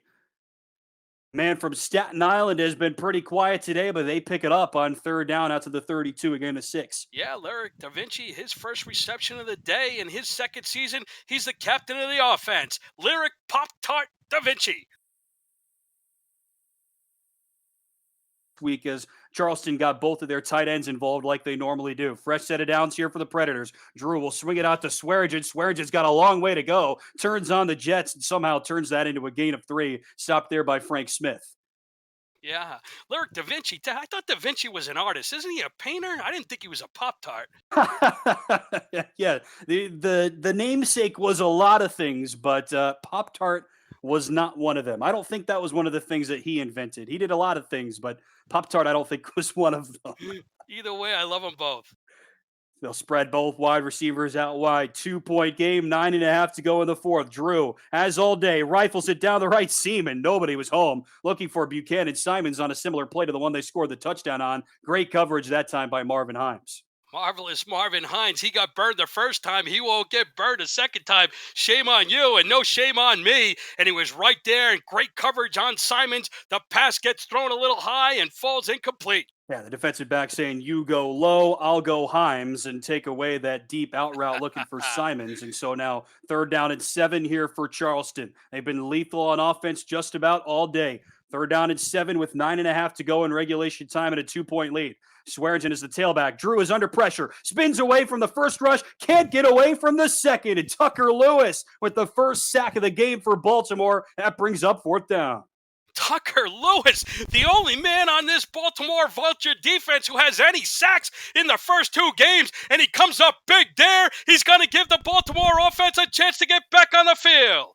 B: Man from Staten Island has been pretty quiet today, but they pick it up on third down out to the 32, again to 6.
C: Yeah, Lyric Da Vinci, his first reception of the day in his second season. He's the captain of the offense. Lyric Pop-Tart Da Vinci.
B: Week as Charleston got both of their tight ends involved like they normally do. Fresh set of downs here for the Predators. Drew will swing it out to Swearingen. Swearingen's got a long way to go. Turns on the Jets and somehow turns that into a gain of 3. Stopped there by Frank Smith.
C: Yeah, Lyric Da Vinci. I thought Da Vinci was an artist. Isn't he a painter? I didn't think he was a Pop-Tart.
B: Yeah, the namesake was a lot of things, but Pop-Tart was not one of them. I don't think that was one of the things that he invented. He did a lot of things, but Pop-Tart I don't think was one of them.
C: Either way, I love them both.
B: They'll spread both wide receivers out wide. 2-point game, 9.5 to go in the fourth. Drew, as all day, rifles it down the right seam, and nobody was home. Looking for Buchanan Simons on a similar play to the one they scored the touchdown on. Great coverage that time by Marvin Himes.
C: Marvelous Marvin Hines. He got burned the first time. He won't get burned a second time. Shame on you and no shame on me. And he was right there and great coverage on Simons. The pass gets thrown a little high and falls incomplete.
B: Yeah, the defensive back saying, you go low, I'll go Himes, and take away that deep out route looking for Simons. And so now 3rd down and 7 here for Charleston. They've been lethal on offense just about all day. 3rd down and 7 with 9.5 to go in regulation time and a 2-point lead. Swearingen is the tailback. Drew is under pressure. Spins away from the first rush. Can't get away from the second. And Tucker Lewis with the first sack of the game for Baltimore. That brings up 4th down.
C: Tucker Lewis, the only man on this Baltimore Vulture defense who has any sacks in the first 2 games, and he comes up big there. He's going to give the Baltimore offense a chance to get back on the field.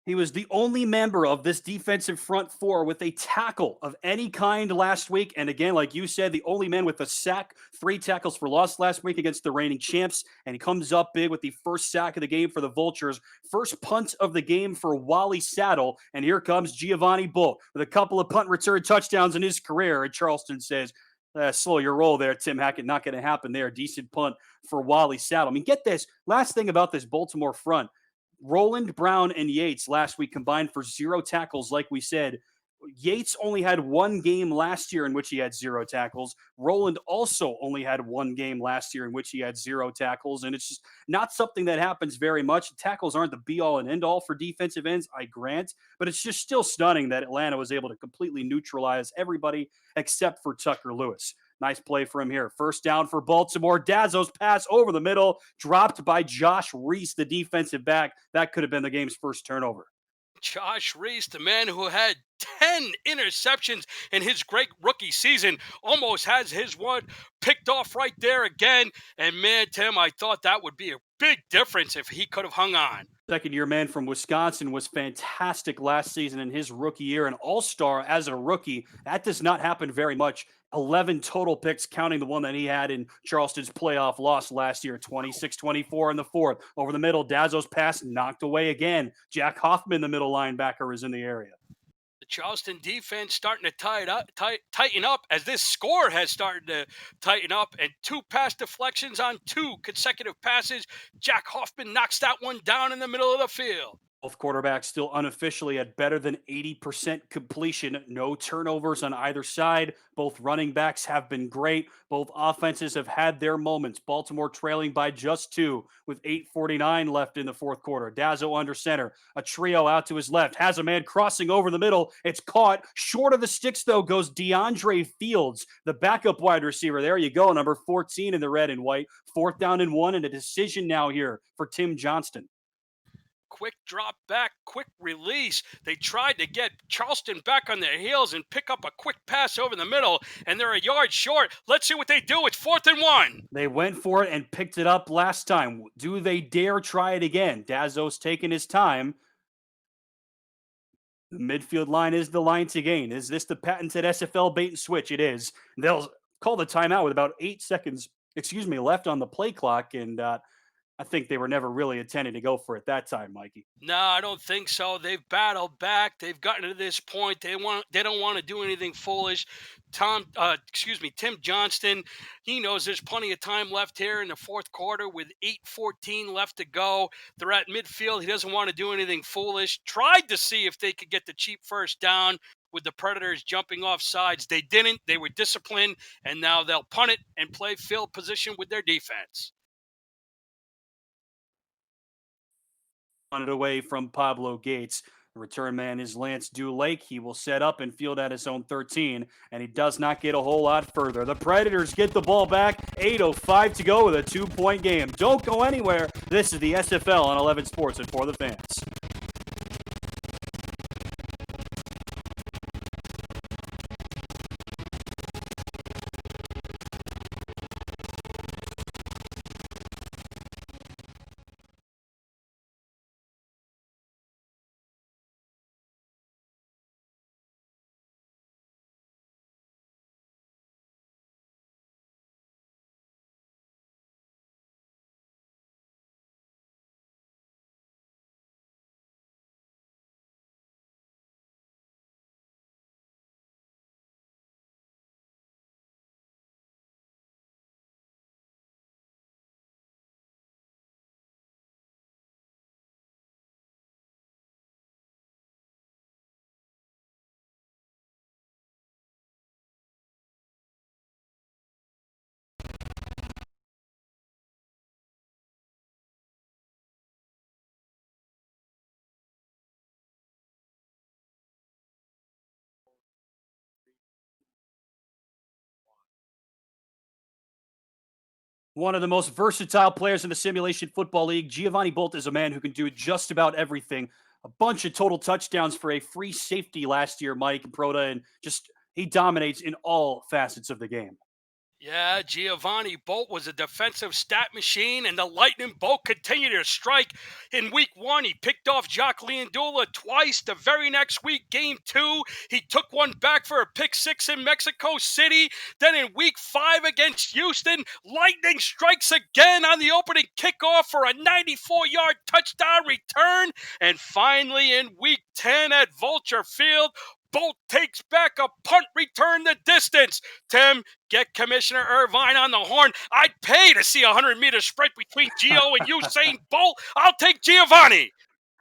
B: He was the only member of this defensive front 4 with a tackle of any kind last week. And again, like you said, the only man with a sack, 3 tackles for loss last week against the reigning champs. And he comes up big with the first sack of the game for the Vultures. First punt of the game for Wally Saddle. And here comes Giovanni Bull with a couple of punt return touchdowns in his career. And Charleston says, slow your roll there, Tim Hackett. Not going to happen there. Decent punt for Wally Saddle. I mean, get this. Last thing about this Baltimore front. Roland, Brown, and Yates last week combined for 0 tackles, like we said. Yates only had 1 game last year in which he had 0 tackles. Roland also only had 1 game last year in which he had 0 tackles, and it's just not something that happens very much. Tackles aren't the be-all and end-all for defensive ends, I grant, but it's just still stunning that Atlanta was able to completely neutralize everybody except for Tucker Lewis. Nice play for him here. First down for Baltimore. Dazzo's pass over the middle, dropped by Josh Reese, the defensive back. That could have been the game's first turnover.
C: Josh Reese, the man who had 10 interceptions in his great rookie season, almost has his one picked off right there again. And man, Tim, I thought that would be a big difference if he could have hung on.
B: Second-year man from Wisconsin was fantastic last season in his rookie year, an all-star as a rookie. That does not happen very much. 11 total picks, counting the one that he had in Charleston's playoff loss last year, 26-24 in the fourth. Over the middle, Dazzo's pass knocked away again. Jack Hoffman, the middle linebacker, is in the area.
C: The Charleston defense starting to tighten up as this score has started to tighten up, and 2 pass deflections on 2 consecutive passes. Jack Hoffman knocks that one down in the middle of the field.
B: Both quarterbacks still unofficially at better than 80% completion. No turnovers on either side. Both running backs have been great. Both offenses have had their moments. Baltimore trailing by just 2 with 8:49 left in the fourth quarter. Dazzo under center. A trio out to his left. Has a man crossing over the middle. It's caught. Short of the sticks, though, goes DeAndre Fields, the backup wide receiver. There you go, number 14 in the red and white. 4th down and 1, and a decision now here for Tim Johnston.
C: Quick drop back, quick release. They tried to get Charleston back on their heels and pick up a quick pass over the middle, and they're a yard short. Let's see what they do. It's 4th and 1.
B: They went for it and picked it up last time. Do they dare try it again? Dazzo's taking his time. The midfield line is the line to gain. Is this the patented SFL bait and switch? It is. They'll call the timeout with about 8 seconds, left on the play clock, and I think they were never really intending to go for it that time, Mikey.
C: No, I don't think so. They've battled back. They've gotten to this point. They don't want to do anything foolish. Tim Johnston, he knows there's plenty of time left here in the fourth quarter with 8:14 left to go. They're at midfield. He doesn't want to do anything foolish. Tried to see if they could get the cheap first down with the Predators jumping off sides. They didn't. They were disciplined, and now they'll punt it and play field position with their defense.
B: On it away from Pablo Gates. The return man is Lance Dulake. He will set up and field at his own 13, and he does not get a whole lot further. The Predators get the ball back. 8:05 to go with a 2-point game. Don't go anywhere. This is the SFL on 11 Sports and For the Fans. One of the most versatile players in the Simulation Football League, Giovanni Bolt is a man who can do just about everything. A bunch of total touchdowns for a free safety last year, Mike and Proda, and just he dominates in all facets of the game.
C: Yeah, Giovanni Bolt was a defensive stat machine, and the lightning bolt continued to strike. In week 1, he picked off Jacques Leandula twice. The very next week, game 2, he took one back for a pick 6 in Mexico City. Then in week 5 against Houston, lightning strikes again on the opening kickoff for a 94-yard touchdown return. And finally, in week 10 at Vulture Field, Bolt takes back a punt return the distance. Tim, get Commissioner Irvine on the horn. I'd pay to see a 100-meter sprint between Gio and Usain Bolt. I'll take Giovanni.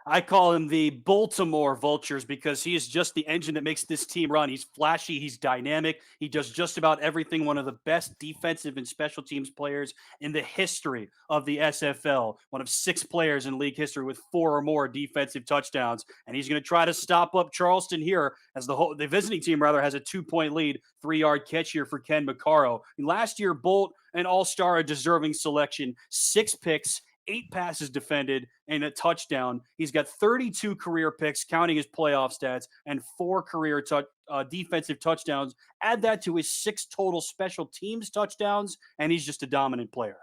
B: I call him the Baltimore Vultures because he is just the engine that makes this team run. He's flashy, he's dynamic, he does just about everything. One of the best defensive and special teams players in the history of the SFL. One of 6 players in league history with 4 or more defensive touchdowns. And he's going to try to stop up Charleston here as the visiting team rather has a 2-point lead, 3-yard catch here for Ken McCarro. Last year, Bolt, an all-star, a deserving selection, 6 picks, 8 passes defended, and a touchdown. He's got 32 career picks, counting his playoff stats, and 4 career defensive touchdowns. Add that to his 6 total special teams touchdowns, and he's just a dominant player.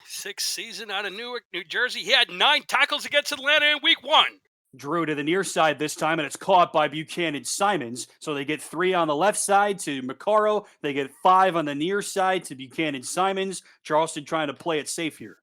C: 6th season out of Newark, New Jersey. He had 9 tackles against Atlanta in week 1.
B: Drew to the near side this time, and it's caught by Buchanan Simons. So they get 3 on the left side to McCarro. They get 5 on the near side to Buchanan Simons. Charleston trying to play it safe here.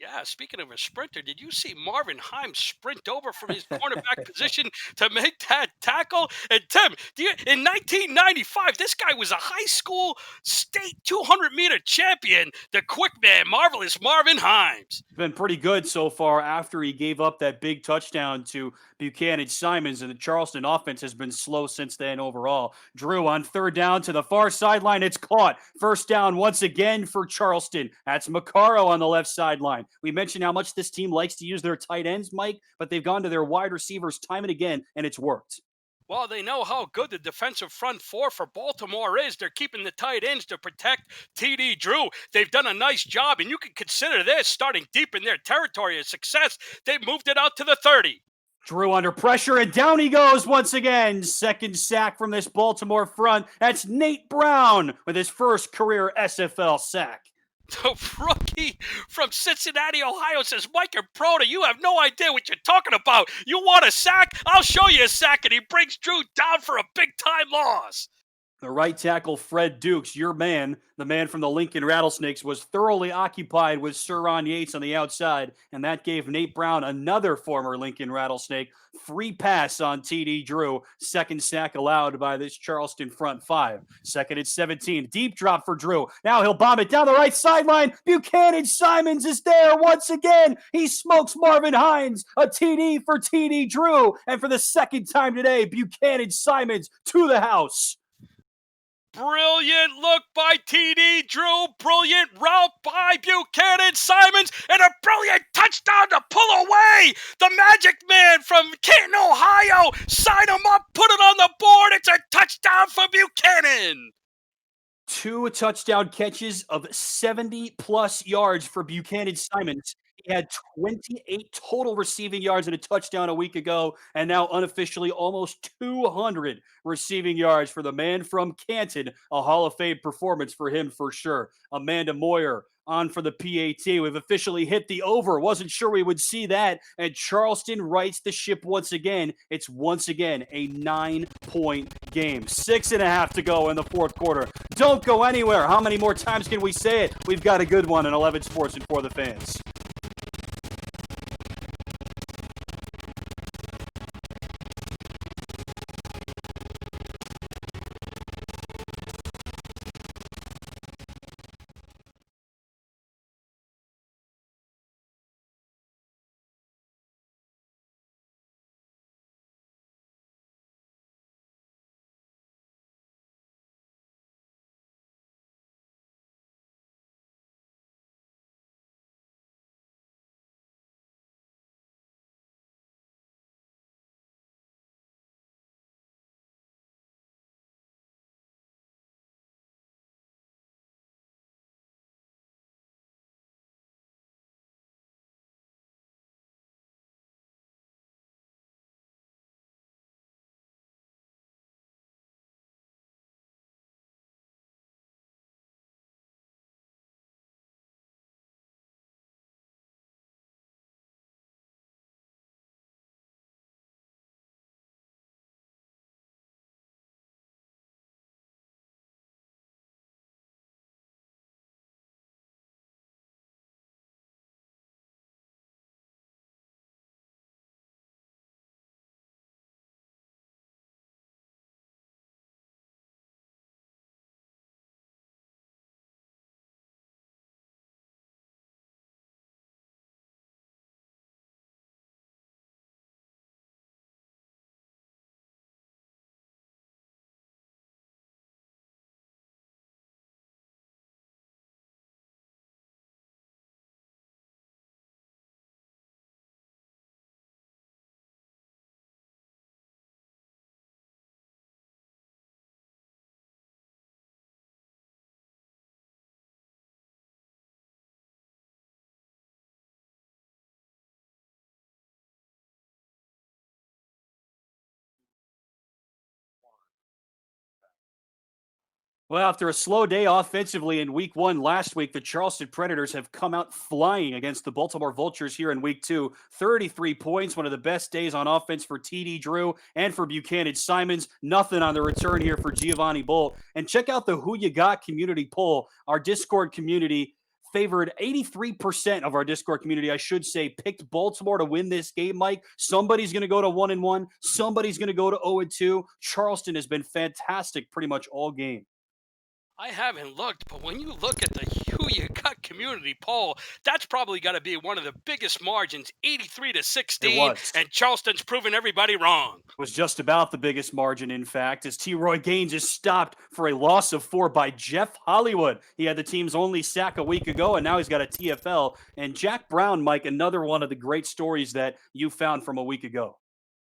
C: Yeah, speaking of a sprinter, did you see Marvin Himes sprint over from his cornerback position to make that tackle? And Tim, in 1995, this guy was a high school state 200-meter champion, the quick man, marvelous Marvin Himes.
B: Been pretty good so far after he gave up that big touchdown to Buchanan Simons, and the Charleston offense has been slow since then overall. Drew on 3rd down to the far sideline. It's caught. 1st down once again for Charleston. That's McCarro on the left sideline. We mentioned how much this team likes to use their tight ends, Mike, but they've gone to their wide receivers time and again, and it's worked.
C: Well, they know how good the defensive front 4 for Baltimore is. They're keeping the tight ends to protect T.D. Drew. They've done a nice job, and you can consider this starting deep in their territory a success. They've moved it out to the 30.
B: Drew under pressure, and down he goes once again. 2nd sack from this Baltimore front. That's Nate Brown with his first career SFL sack.
C: The rookie from Cincinnati, Ohio says, Mike and Proda, you have no idea what you're talking about. You want a sack? I'll show you a sack. And he brings Drew down for a big-time loss.
B: The right tackle, Fred Dukes, your man, the man from the Lincoln Rattlesnakes, was thoroughly occupied with Sir Ron Yates on the outside, and that gave Nate Brown, another former Lincoln Rattlesnake, free pass on T.D. Drew. 2nd sack allowed by this Charleston front 5. 2nd and 17. Deep drop for Drew. Now he'll bomb it down the right sideline. Buchanan Simons is there once again. He smokes Marvin Hines. A TD for T.D. Drew. And for the 2nd time today, Buchanan Simons to the house.
C: Brilliant look by T.D. Drew. Brilliant route by Buchanan Simons. And a brilliant touchdown to pull away the Magic Man from Canton, Ohio. Sign him up. Put it on the board. It's a touchdown for Buchanan.
B: 2 touchdown catches of 70-plus yards for Buchanan Simons. He had 28 total receiving yards and a touchdown a week ago, and now unofficially almost 200 receiving yards for the man from Canton. A Hall of Fame performance for him for sure. Amanda Moyer on for the PAT. We've officially hit the over. Wasn't sure we would see that. And Charleston rights the ship once again. It's once again a 9-point game. 6.5 to go in the 4th quarter. Don't go anywhere. How many more times can we say it? We've got a good one in 11 Sports and For the Fans. Well, after a slow day offensively in week one last week, the Charleston Predators have come out flying against the Baltimore Vultures here in week two. 33 points, one of the best days on offense for TD Drew and for Buchanan Simons. Nothing on the return here for Giovanni Bolt. And check out the Who You Got community poll. Our Discord community favored 83% of our Discord community, I should say, picked Baltimore to win this game, Mike. Somebody's going to go to 1-1. Somebody's going to go to 0-2. Charleston has been fantastic pretty much all game.
C: I haven't looked, but when you look at the Who You Got community poll, that's probably got to be one of the biggest margins, 83 to 16, and Charleston's proven everybody wrong.
B: Was just about the biggest margin, in fact, as T-Roy Gaines is stopped for a loss of 4 by Jeff Hollywood. He had the team's only sack a week ago, and now he's got a TFL. And Jack Brown, Mike, another one of the great stories that you found from a week ago.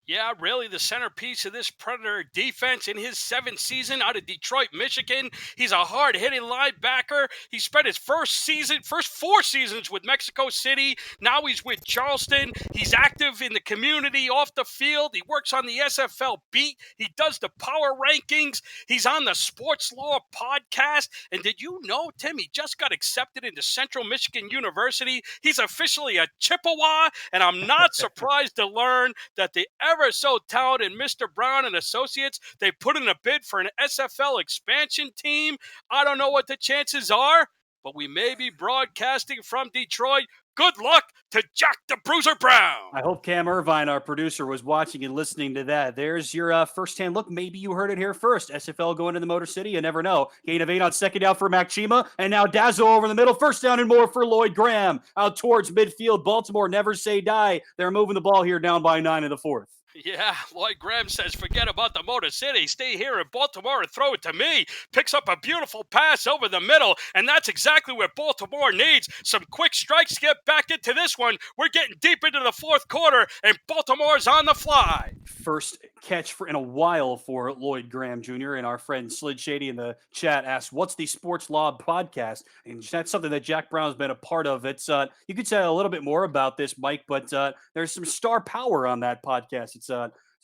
C: Yeah, really the centerpiece of this Predator defense in his 7th season out of Detroit, Michigan. He's a hard-hitting linebacker. He spent his first 4 seasons with Mexico City. Now he's with Charleston. He's active in the community, off the field. He works on the SFL beat. He does the power rankings. He's on the Sports Law podcast. And did you know, Tim, he just got accepted into Central Michigan University. He's officially a Chippewa, and I'm not surprised to learn that the ever so talented Mr. Brown and Associates, they put in a bid for an SFL expansion team. I don't know what the chances are, but we may be broadcasting from Detroit. Good luck to Jack the Bruiser Brown.
B: I hope Cam Irvine, our producer, was watching and listening to that. There's your first-hand look. Maybe you heard it here first. SFL going to the Motor City. You never know. Gain of 8 on second down for Mac Chima. And now Dazzo over the middle. First down and more for Lloyd Graham. Out towards midfield. Baltimore never say die. They're moving the ball here down by 9 in the 4th.
C: Yeah, Lloyd Graham says, forget about the Motor City. Stay here in Baltimore and throw it to me. Picks up a beautiful pass over the middle, and that's exactly what Baltimore needs. Some quick strikes to get back into this one. We're getting deep into the 4th quarter, and Baltimore's on the fly.
B: First catch in a while for Lloyd Graham Jr. And our friend Slid Shady in the chat asked, what's the Sports Law podcast? And that's something that Jack Brown's been a part of. It's you could say a little bit more about this, Mike, but there's some star power on that podcast. It's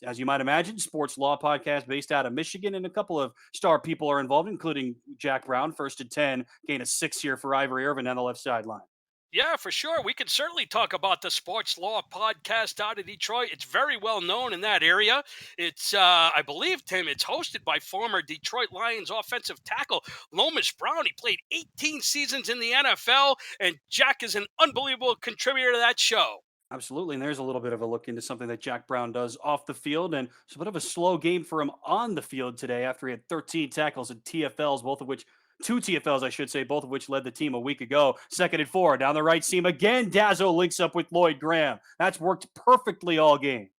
B: as you might imagine, Sports Law podcast based out of Michigan, and a couple of star people are involved, including Jack Brown, 1st and 10, gain a 6 here for Ivory Irvin on the left sideline.
C: Yeah, for sure. We can certainly talk about the Sports Law podcast out of Detroit. It's very well known in that area. It's, I believe, Tim, it's hosted by former Detroit Lions offensive tackle Lomas Brown. He played 18 seasons in the NFL, and Jack is an unbelievable contributor to that show.
B: Absolutely, and there's a little bit of a look into something that Jack Brown does off the field, and it's a bit of a slow game for him on the field today after he had 13 tackles and TFLs, two TFLs, I should say, both of which led the team a week ago. 2nd and 4, down the right seam again. Dazzo links up with Lloyd Graham. That's worked perfectly all game.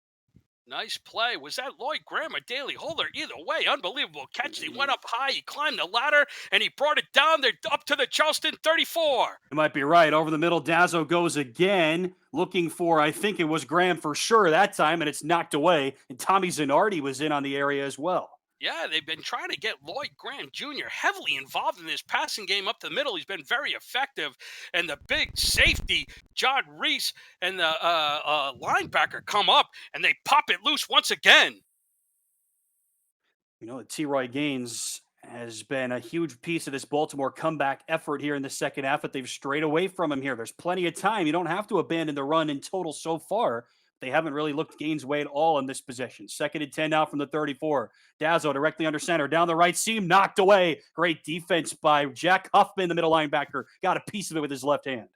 C: Nice play. Was that Lloyd Graham or Daly Holder? Either way, unbelievable catch. He went up high, he climbed the ladder, and he brought it down there up to the Charleston 34.
B: You might be right. Over the middle, Dazzo goes again, looking for, I think it was Graham for sure that time, and it's knocked away. And Tommy Zanardi was in on the area as well.
C: Yeah, they've been trying to get Lloyd Graham Jr. heavily involved in this passing game up the middle. He's been very effective. And the big safety, John Reese, and the linebacker come up, and they pop it loose once again.
B: You know, T-Roy Gaines has been a huge piece of this Baltimore comeback effort here in the second half, but they've strayed away from him here. There's plenty of time. You don't have to abandon the run in total so far. They haven't really looked Gaines' way at all in this possession. 2nd and 10 now from the 34. Dazzo directly under center. Down the right seam, knocked away. Great defense by Jack Huffman, the middle linebacker. Got a piece of it with his left hand.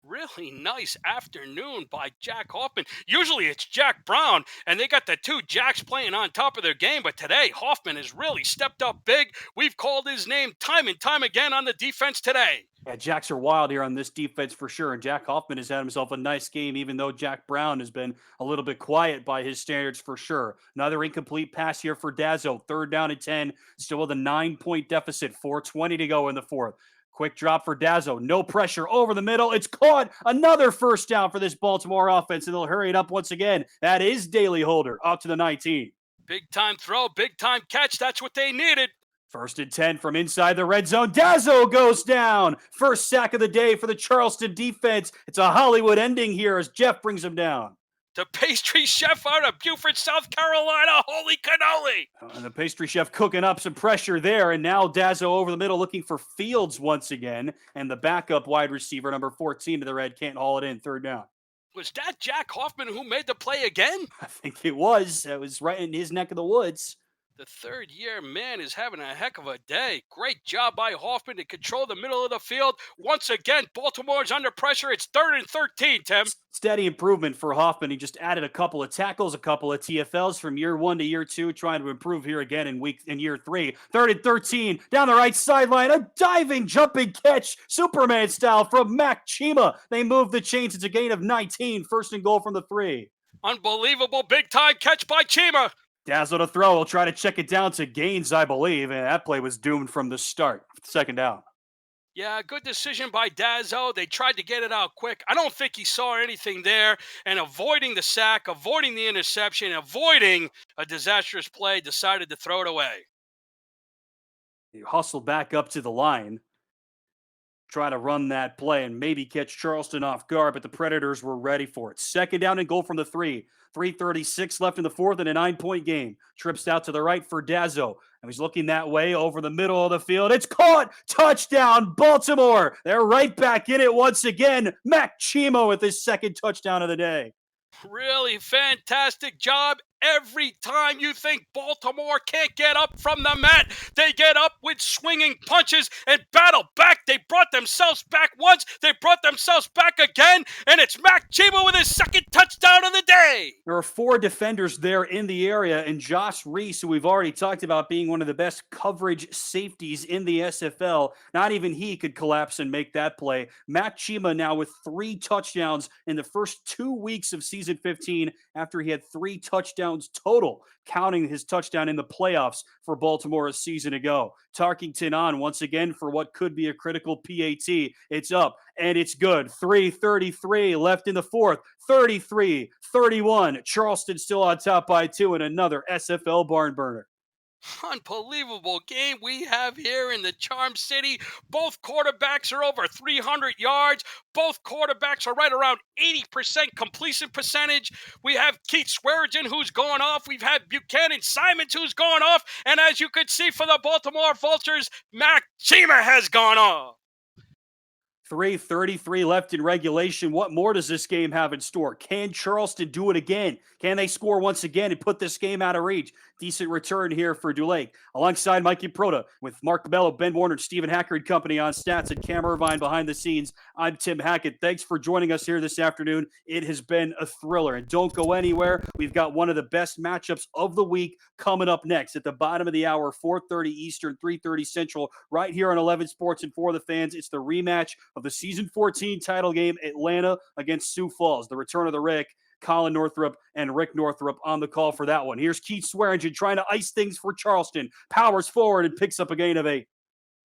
C: Really nice afternoon by Jack Hoffman. Usually it's Jack Brown, and they got the two Jacks playing on top of their game, but today Hoffman has really stepped up big. We've called his name time and time again on the defense today.
B: Yeah, Jacks are wild here on this defense for sure, and Jack Hoffman has had himself a nice game, even though Jack Brown has been a little bit quiet by his standards for sure. Another incomplete pass here for Dazzo. 3rd down and 10, still with a 9-point deficit. 4:20 to go in the 4th. Quick drop for Dazzo. No pressure over the middle. It's caught. Another first down for this Baltimore offense, and they'll hurry it up once again. That is Daly Holder up to the 19.
C: Big time throw, big time catch. That's what they needed.
B: 1st and 10 from inside the red zone. Dazzo goes down. First sack of the day for the Charleston defense. It's a Hollywood ending here as Jeff brings him down.
C: The pastry chef out of Beaufort, South Carolina. Holy cannoli!
B: And the pastry chef cooking up some pressure there, and now Dazzo over the middle looking for Fields once again, and the backup wide receiver, number 14 to the red, can't haul it in, third down.
C: Was that Jack Hoffman who made the play again?
B: I think it was. It was right in his neck of the woods.
C: The third-year man is having a heck of a day. Great job by Hoffman to control the middle of the field. Once again, Baltimore's under pressure. It's 3rd and 13, Tim.
B: Steady improvement for Hoffman. He just added a couple of tackles, a couple of TFLs from year 1 to year 2, trying to improve here again in year 3. 3rd and 13, down the right sideline, a diving, jumping catch, Superman style from Mac Chima. They move the chains. It's a gain of 19, 1st and goal from the 3.
C: Unbelievable big-time catch by Chima.
B: Dazzle to throw. He'll try to check it down to Gaines, I believe, and that play was doomed from the start. 2nd down.
C: Yeah, good decision by Dazzo. They tried to get it out quick. I don't think he saw anything there, and avoiding the sack, avoiding the interception, avoiding a disastrous play, decided to throw it away.
B: He hustled back up to the line, try to run that play and maybe catch Charleston off guard, but the Predators were ready for it. 2nd down and goal from the 3. 3:36 left in the 4th in a 9-point game. Trips out to the right for Dazzo. And he's looking that way over the middle of the field. It's caught! Touchdown, Baltimore! They're right back in it once again. Mac Chimo with his 2nd touchdown of the day.
C: Really fantastic job. Every time you think Baltimore can't get up from the mat, they get up with swinging punches and battle back. They brought themselves back once, they brought themselves back again, and it's Mac Chima with his 2nd touchdown of the day.
B: There are 4 defenders there in the area, and Josh Reese, who we've already talked about being one of the best coverage safeties in the SFL, not even he could collapse and make that play. Mac Chima now with 3 touchdowns in the first 2 weeks of season 15 after he had 3 touchdowns total, counting his touchdown in the playoffs for Baltimore a season ago. Tarkington on once again for what could be a critical PAT. It's up and it's good. 3:33 left in the 4th. 33-31. Charleston still on top by 2 in another SFL barn burner.
C: Unbelievable game we have here in the Charm City. Both quarterbacks are over 300 yards. Both quarterbacks are right around 80% completion percentage. We have Keith Swearingen who's going off. We've had Buchanan Simons who's going off. And as you could see for the Baltimore Vultures, Mac Chima has gone off.
B: 3:33 left in regulation. What more does this game have in store? Can Charleston do it again? Can they score once again and put this game out of reach? Decent return here for Dulake. Alongside Mikey Prota with Mark Bello, Ben Warner, Stephen Hacker and company on stats, and Cam Irvine behind the scenes. I'm Tim Hackett. Thanks for joining us here this afternoon. It has been a thriller. And don't go anywhere. We've got one of the best matchups of the week coming up next at the bottom of the hour, 4:30 Eastern, 3:30 Central, right here on 11 Sports and for the fans. It's the rematch of the Season 14 title game, Atlanta against Sioux Falls. The return of the Rick, Colin Northrup and Rick Northrup on the call for that one. Here's Keith Swearingen trying to ice things for Charleston. Powers forward and picks up a gain of 8.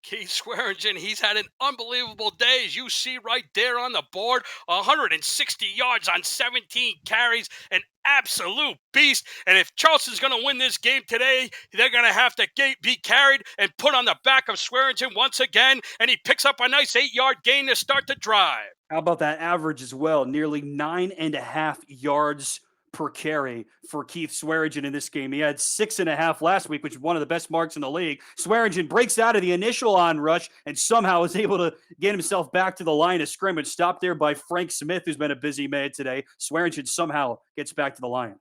C: Keith Swearingen, he's had an unbelievable day, as you see right there on the board. 160 yards on 17 carries, an absolute beast. And if Charleston's going to win this game today, they're going to have to be carried and put on the back of Swearingen once again. And he picks up a nice 8-yard gain to start the drive.
B: How about that average as well? Nearly 9.5 yards per carry for Keith Swearingen in this game. He had 6.5 last week, which is one of the best marks in the league. Swearingen breaks out of the initial onrush and somehow is able to get himself back to the line of scrimmage. Stopped there by Frank Smith, who's been a busy man today. Swearingen somehow gets back to the line.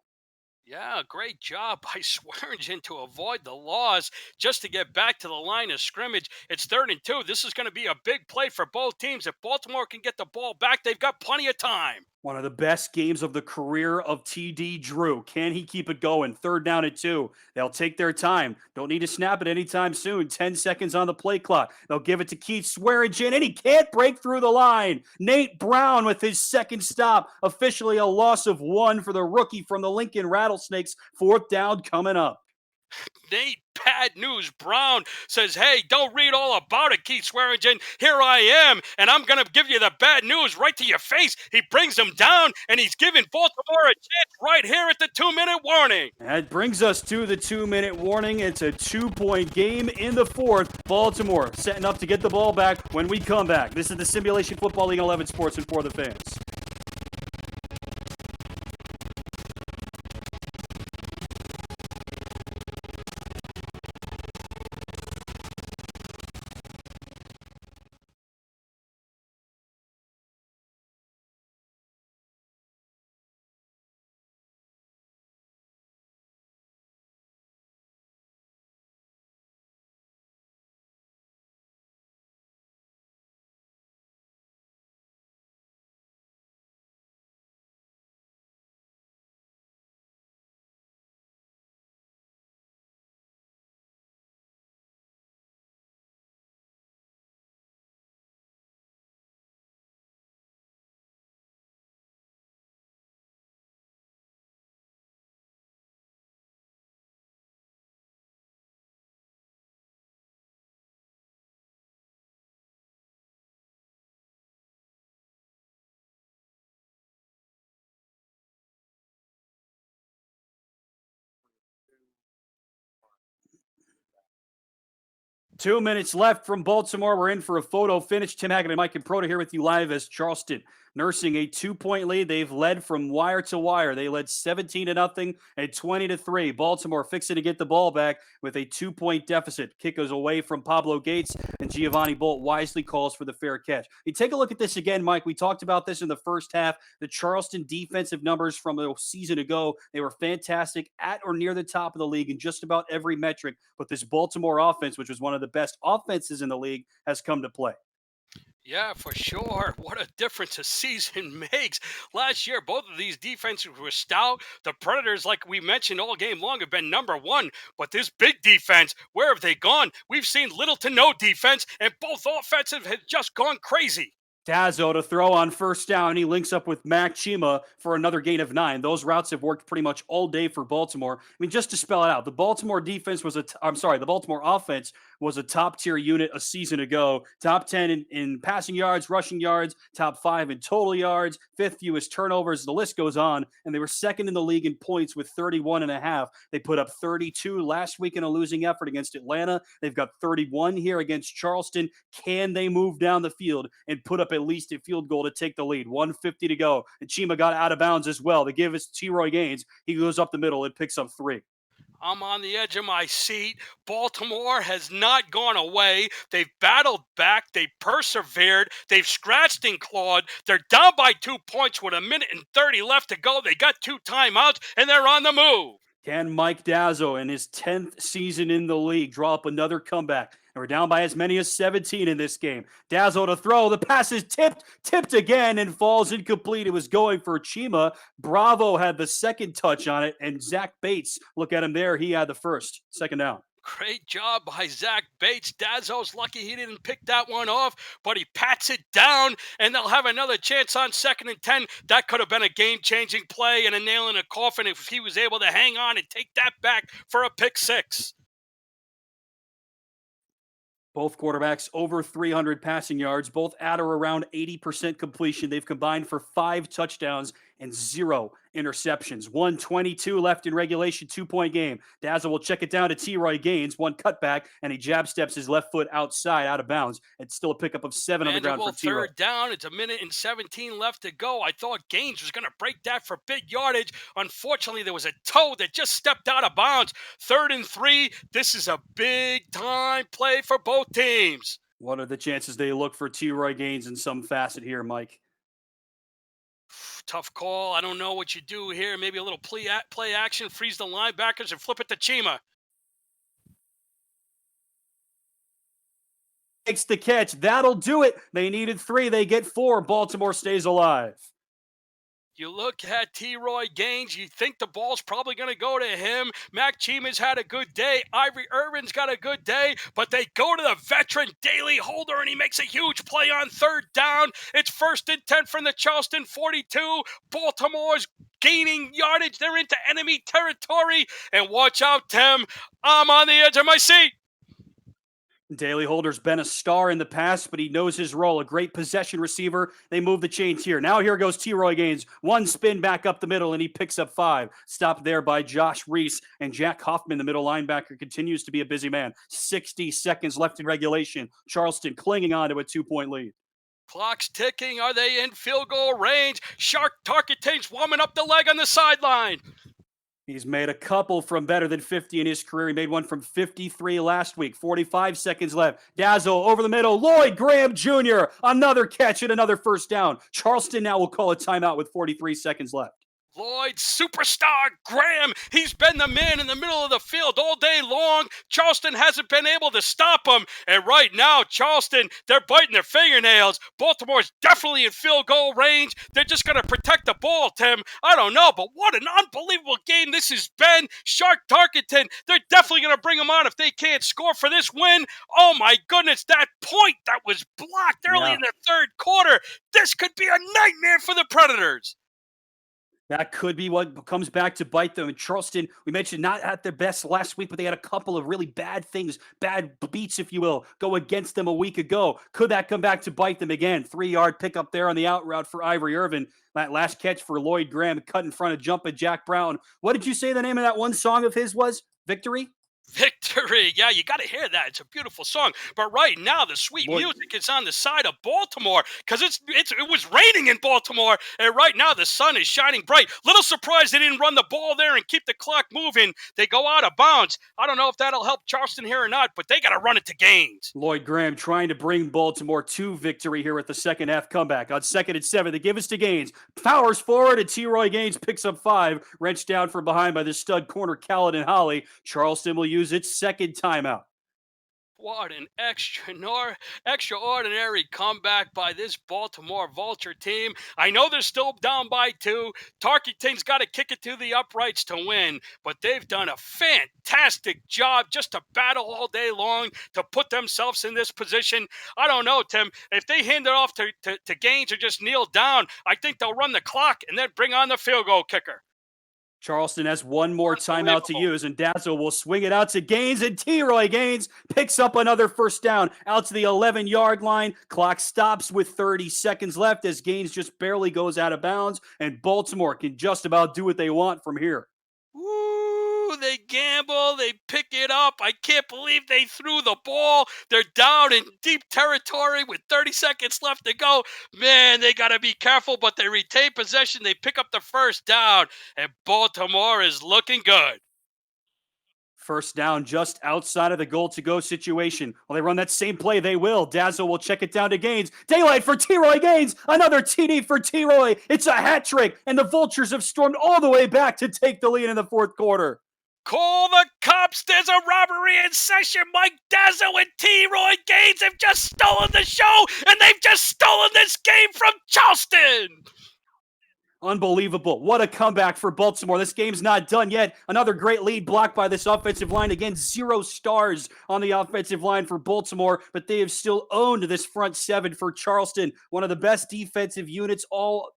C: Yeah, great job by Swearingen to avoid the loss just to get back to the line of scrimmage. It's 3rd and 2. This is going to be a big play for both teams. If Baltimore can get the ball back, they've got plenty of time.
B: One of the best games of the career of TD Drew. Can he keep it going? 3rd down and 2. They'll take their time. Don't need to snap it anytime soon. 10 seconds on the play clock. They'll give it to Keith Swearingen, and he can't break through the line. Nate Brown with his 2nd stop. Officially a loss of 1 for the rookie from the Lincoln Rattlesnakes. 4th down coming up.
C: Nate Bad News Brown says, hey, don't read all about it, Keith Swearingen. Here I am, and I'm going to give you the bad news right to your face. He brings them down, and he's giving Baltimore a chance right here at the 2-minute warning.
B: That brings us to the 2-minute warning. It's a 2-point game in the 4th. Baltimore setting up to get the ball back when we come back. This is the Simulation Football League 11 Sports and for the fans. 2 minutes left from Baltimore. We're in for a photo finish. Tim Hackett and Mike Improta here with you live as Charleston nursing a 2-point lead. They've led from wire to wire. They led 17-0 and 20-3. Baltimore fixing to get the ball back with a 2-point deficit. Kick goes away from Pablo Gates, and Giovanni Bolt wisely calls for the fair catch. You take a look at this again, Mike. We talked about this in the first half. The Charleston defensive numbers from a season ago, they were fantastic, at or near the top of the league in just about every metric. But this Baltimore offense, which was one of the best offenses in the league, has come to play.
C: Yeah, for sure. What a difference a season makes. Last year, both of these defenses were stout. The Predators, like we mentioned all game long, have been number one. But this big defense, where have they gone? We've seen little to no defense, and both offensive have just gone crazy.
B: Dazzo to throw on first down. He links up with Mac Chima for another gain of 9. Those routes have worked pretty much all day for Baltimore. I mean, just to spell it out, the Baltimore the Baltimore offense was a top-tier unit a season ago. Top 10 in passing yards, rushing yards, top 5 in total yards, 5th fewest turnovers. The list goes on, and they were second in the league in points with 31.5. They put up 32 last week in a losing effort against Atlanta. They've got 31 here against Charleston. Can they move down the field and put up at least a field goal to take the lead? 150 to go. And Chima got out of bounds as well. They give us T-Roy Gaines. He goes up the middle and picks up 3.
C: I'm on the edge of my seat. Baltimore has not gone away. They've battled back. They've persevered. They've scratched and clawed. They're down by 2 points with 1:30 left to go. They got 2 timeouts, and they're on the move.
B: Can Mike Dazzo, in his 10th season in the league, draw up another comeback? And we're down by as many as 17 in this game. Dazzo to throw. The pass is tipped again, and falls incomplete. It was going for Chima. Bravo had the second touch on it, and Zach Bates, look at him there. He had the first. Second down.
C: Great job by Zach Bates. Dazzo's lucky he didn't pick that one off, but he pats it down, and they'll have another chance on 2nd and 10. That could have been a game-changing play and a nail in a coffin if he was able to hang on and take that back for a pick 6.
B: Both quarterbacks over 300 passing yards, both at or around 80% completion. They've combined for 5 touchdowns and 0 interceptions. 1:22 left in regulation, 2-point game. Dazzle will check it down to T-Roy Gaines. One cutback, and he jab steps his left foot outside, out of bounds. It's still a pickup of 7 on the ground for T-Roy.
C: Third down. It's 1:17 left to go. I thought Gaines was going to break that for big yardage. Unfortunately, there was a toe that just stepped out of bounds. 3rd and 3. This is a big-time play for both teams.
B: What are the chances they look for T-Roy Gaines in some facet here, Mike?
C: Tough call. I don't know what you do here. Maybe a little play action, freeze the linebackers, and flip it to Chima.
B: Takes the catch. That'll do it. They needed 3. They get 4. Baltimore stays alive.
C: You look at T-Roy Gaines, you think the ball's probably going to go to him. Mac Chima's had a good day. Ivory Irvin's got a good day. But they go to the veteran Daly Holder, and he makes a huge play on 3rd down. It's 1st and 10 from the Charleston 42. Baltimore's gaining yardage. They're into enemy territory. And watch out, Tim. I'm on the edge of my seat.
B: Daly Holder's been a star in the past, but he knows his role. A great possession receiver. They move the chains here. Now here goes T-Roy Gaines. One spin back up the middle, and he picks up 5. Stopped there by Josh Reese. And Jack Hoffman, the middle linebacker, continues to be a busy man. 60 seconds left in regulation. Charleston clinging on to a 2-point lead.
C: Clock's ticking. Are they in field goal range? Shark Tarketain's warming up the leg on the sideline.
B: He's made a couple from better than 50 in his career. He made one from 53 last week. 45 seconds left. Dazzo over the middle. Lloyd Graham Jr. Another catch and another first down. Charleston now will call a timeout with 43 seconds left.
C: Lloyd, superstar Graham, he's been the man in the middle of the field all day long. Charleston hasn't been able to stop him. And right now, Charleston, they're biting their fingernails. Baltimore's definitely in field goal range. They're just going to protect the ball, Tim. I don't know, but what an unbelievable game this has been. Shark Tarkenton, they're definitely going to bring him on if they can't score for this win. Oh, my goodness, that point that was blocked early in the 3rd quarter. This could be a nightmare for the Predators.
B: That could be what comes back to bite them. And Charleston, we mentioned not at their best last week, but they had a couple of really bad things, bad beats, if you will, go against them a week ago. Could that come back to bite them again? 3-yard pickup there on the out route for Ivory Irvin. That last catch for Lloyd Graham, cut in front of jumping Jack Brown. What did you say the name of that one song of his was? Victory?
C: Victory. Victory. Yeah, you got to hear that. It's a beautiful song. But right now, the sweet
B: Boy,
C: music is on the side of Baltimore because it was raining in Baltimore, and right now the sun is shining bright. Little surprised they didn't run the ball there and keep the clock moving. They go out of bounds. I don't know if that'll help Charleston here or not, but they got to run it to Gaines.
B: Lloyd Graham trying to bring Baltimore to victory here at the second half comeback. On 2nd and 7, they give us to Gaines. Powers forward, and T-Roy Gaines picks up 5. Wrenched down from behind by the stud corner Caledon Holly. Charleston will use its second timeout.
C: What an extraordinary comeback by this Baltimore Vulture team. I know they're still down by 2. Tarkington's got to kick it to the uprights to win, but they've done a fantastic job just to battle all day long to put themselves in this position. I don't know, Tim. If they hand it off to Gaines or just kneel down, I think they'll run the clock and then bring on the field goal kicker.
B: Charleston has one more timeout to use, and Dazzle will swing it out to Gaines, and T-Roy Gaines picks up another first down out to the 11-yard line. Clock stops with 30 seconds left as Gaines just barely goes out of bounds, and Baltimore can just about do what they want from here.
C: Woo, they gamble, they pick it up. I can't believe they threw the ball. They're down in deep territory with 30 seconds left to go. Man, they got to be careful, but they retain possession. They pick up the first down, and Baltimore is looking good.
B: First down just outside of the goal-to-go situation. Well, they run that same play. They will. Dazzle will check it down to Gaines. Daylight for T-Roy Gaines. Another TD for T-Roy. It's a hat trick, and the Vultures have stormed all the way back to take the lead in the fourth quarter.
C: Call the cops. There's a robbery in session. Mike Dazzle and T-Roy Gaines have just stolen the show, and they've just stolen this game from Charleston.
B: Unbelievable. What a comeback for Baltimore. This game's not done yet. Another great lead blocked by this offensive line. Again, 0 stars on the offensive line for Baltimore, but they have still owned this front 7 for Charleston. One of the best defensive units all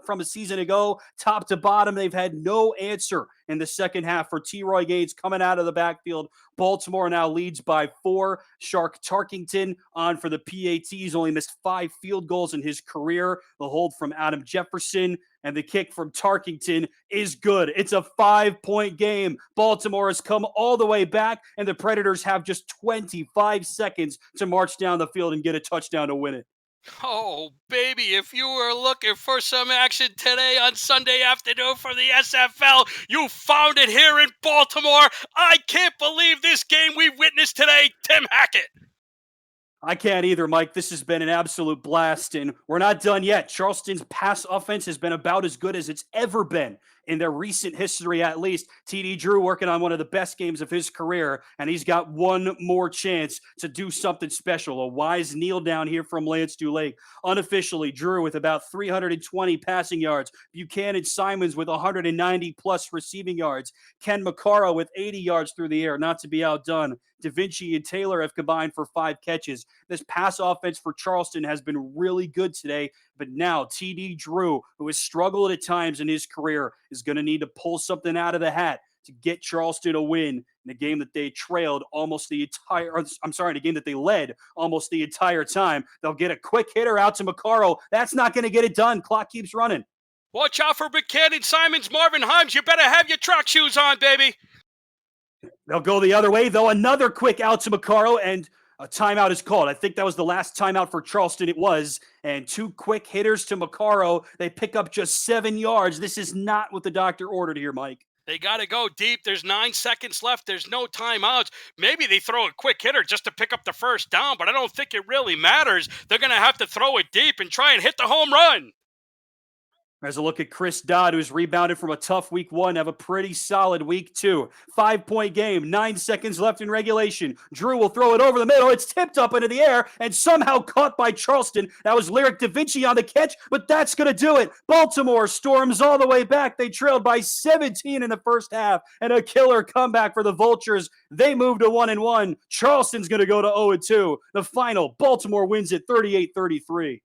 B: from a season ago. Top to bottom, they've had no answer in the second half for T-Roy Gaines coming out of the backfield. Baltimore now leads by 4. Shark Tarkington on for the PATs. Only missed 5 field goals in his career. The hold from Adam Jefferson and the kick from Tarkington is good. It's a 5-point game. Baltimore has come all the way back, and the Predators have just 25 seconds to march down the field and get a touchdown to win it.
C: Oh, baby, if you were looking for some action today on Sunday afternoon for the SFL, you found it here in Baltimore. I can't believe this game we witnessed today, Tim Hackett.
B: I can't either, Mike. This has been an absolute blast, and we're not done yet. Charleston's pass offense has been about as good as it's ever been in their recent history, at least. TD Drew working on one of the best games of his career, and he's got one more chance to do something special. A wise kneel down here from Lance Dulake. Unofficially, Drew with about 320 passing yards. Buchanan Simons with 190-plus receiving yards. Ken McCarro with 80 yards through the air, not to be outdone. Da Vinci and Taylor have combined for 5 catches. This pass offense for Charleston has been really good today, but now TD Drew, who has struggled at times in his career, is going to need to pull something out of the hat to get Charleston a win in a game that they trailed almost the entire, the game that they led almost the entire time. They'll get a quick hitter out to McCarro. That's not going to get it done. Clock keeps running.
C: Watch out for Buchanan Simons, Marvin Himes. You better have your track shoes on, baby.
B: They'll go the other way, though. Another quick out to McCarro, and a timeout is called. I think that was the last timeout for Charleston. It was. And 2 quick hitters to McCarro. They pick up just 7 yards. This is not what the doctor ordered here, Mike.
C: They got to go deep. There's 9 seconds left. There's no timeouts. Maybe they throw a quick hitter just to pick up the first down, but I don't think it really matters. They're going to have to throw it deep and try and hit the home run.
B: As a look at Chris Dodd, who's rebounded from a tough week 1, have a pretty solid week 2. 5-point game, 9 seconds left in regulation. Drew will throw it over the middle. It's tipped up into the air and somehow caught by Charleston. That was Lyric Da Vinci on the catch, but that's going to do it. Baltimore storms all the way back. They trailed by 17 in the first half, and a killer comeback for the Vultures. They move to 1-1. Charleston's going to go to 0-2. The final, Baltimore wins it 38-33.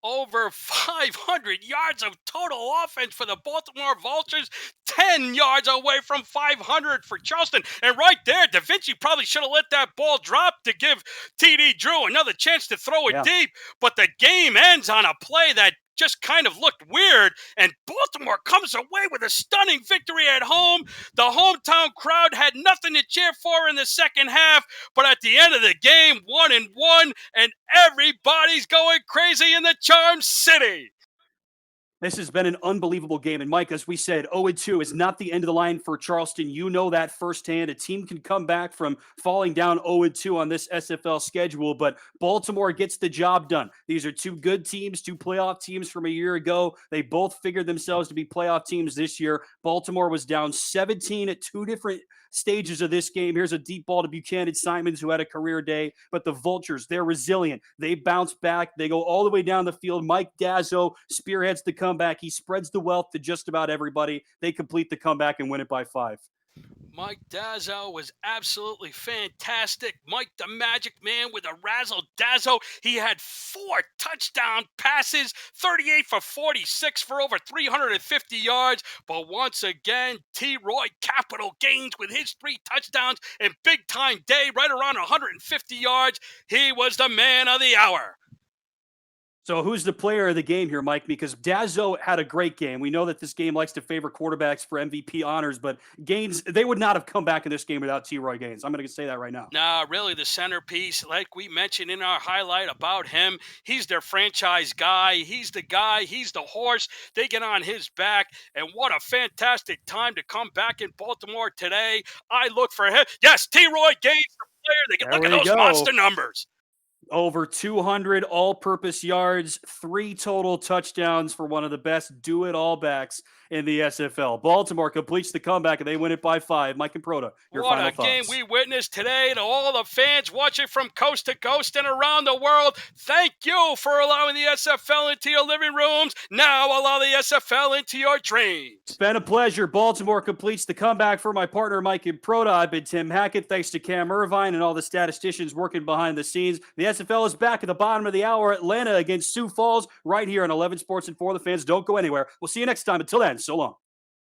C: Over 500 yards of total offense for the Baltimore Vultures, 10 yards away from 500 for Charleston. And right there, Da Vinci probably should have let that ball drop to give TD Drew another chance to throw it deep. But the game ends on a play that just kind of looked weird. And Baltimore comes away with a stunning victory at home. The hometown crowd had nothing to cheer for in the second half, but at the end of the game, 1-1, and everybody's going crazy in the Charm City.
B: This has been an unbelievable game. And Mike, as we said, 0-2 is not the end of the line for Charleston. You know that firsthand. A team can come back from falling down 0-2 on this SFL schedule, but Baltimore gets the job done. These are two good teams, two playoff teams from a year ago. They both figured themselves to be playoff teams this year. Baltimore was down 17 at two different stages of this game. Here's a deep ball to Buchanan Simons, who had a career day. But the Vultures, they're resilient. They bounce back. They go all the way down the field. Mike Dazzo spearheads the comeback. He spreads the wealth to just about everybody. They complete the comeback and win it by 5.
C: Mike Dazzo was absolutely fantastic. Mike the Magic Man with a razzle-dazzle. He had 4 touchdown passes, 38 for 46 for over 350 yards. But once again, T-Roy capital gains with his 3 touchdowns and big-time day right around 150 yards. He was the man of the hour.
B: So who's the player of the game here, Mike? Because Dazzo had a great game. We know that this game likes to favor quarterbacks for MVP honors, but Gaines, they would not have come back in this game without T-Roy Gaines. I'm going to say that right now.
C: Nah, really the centerpiece, like we mentioned in our highlight about him, he's their franchise guy. He's the horse. They get on his back, and what a fantastic time to come back in Baltimore today. I look for him. Yes, T-Roy Gaines, the player. They can look at those monster numbers.
B: Over 200 all-purpose yards, 3 total touchdowns for one of the best do-it-all backs in the SFL. Baltimore completes the comeback, and they win it by 5. Mike and Proda, your final thoughts.
C: What a game we witnessed today. To all the fans watching from coast to coast and around the world, thank you for allowing the SFL into your living rooms. Now allow the SFL into your dreams.
B: It's been a pleasure. Baltimore completes the comeback. For my partner, Mike and Proda, I've been Tim Hackett. Thanks to Cam Irvine and all the statisticians working behind the scenes. The SFL is back at the bottom of the hour. Atlanta against Sioux Falls right here on 11 Sports and For the Fans. Don't go anywhere. We'll see you next time. Until then, so long.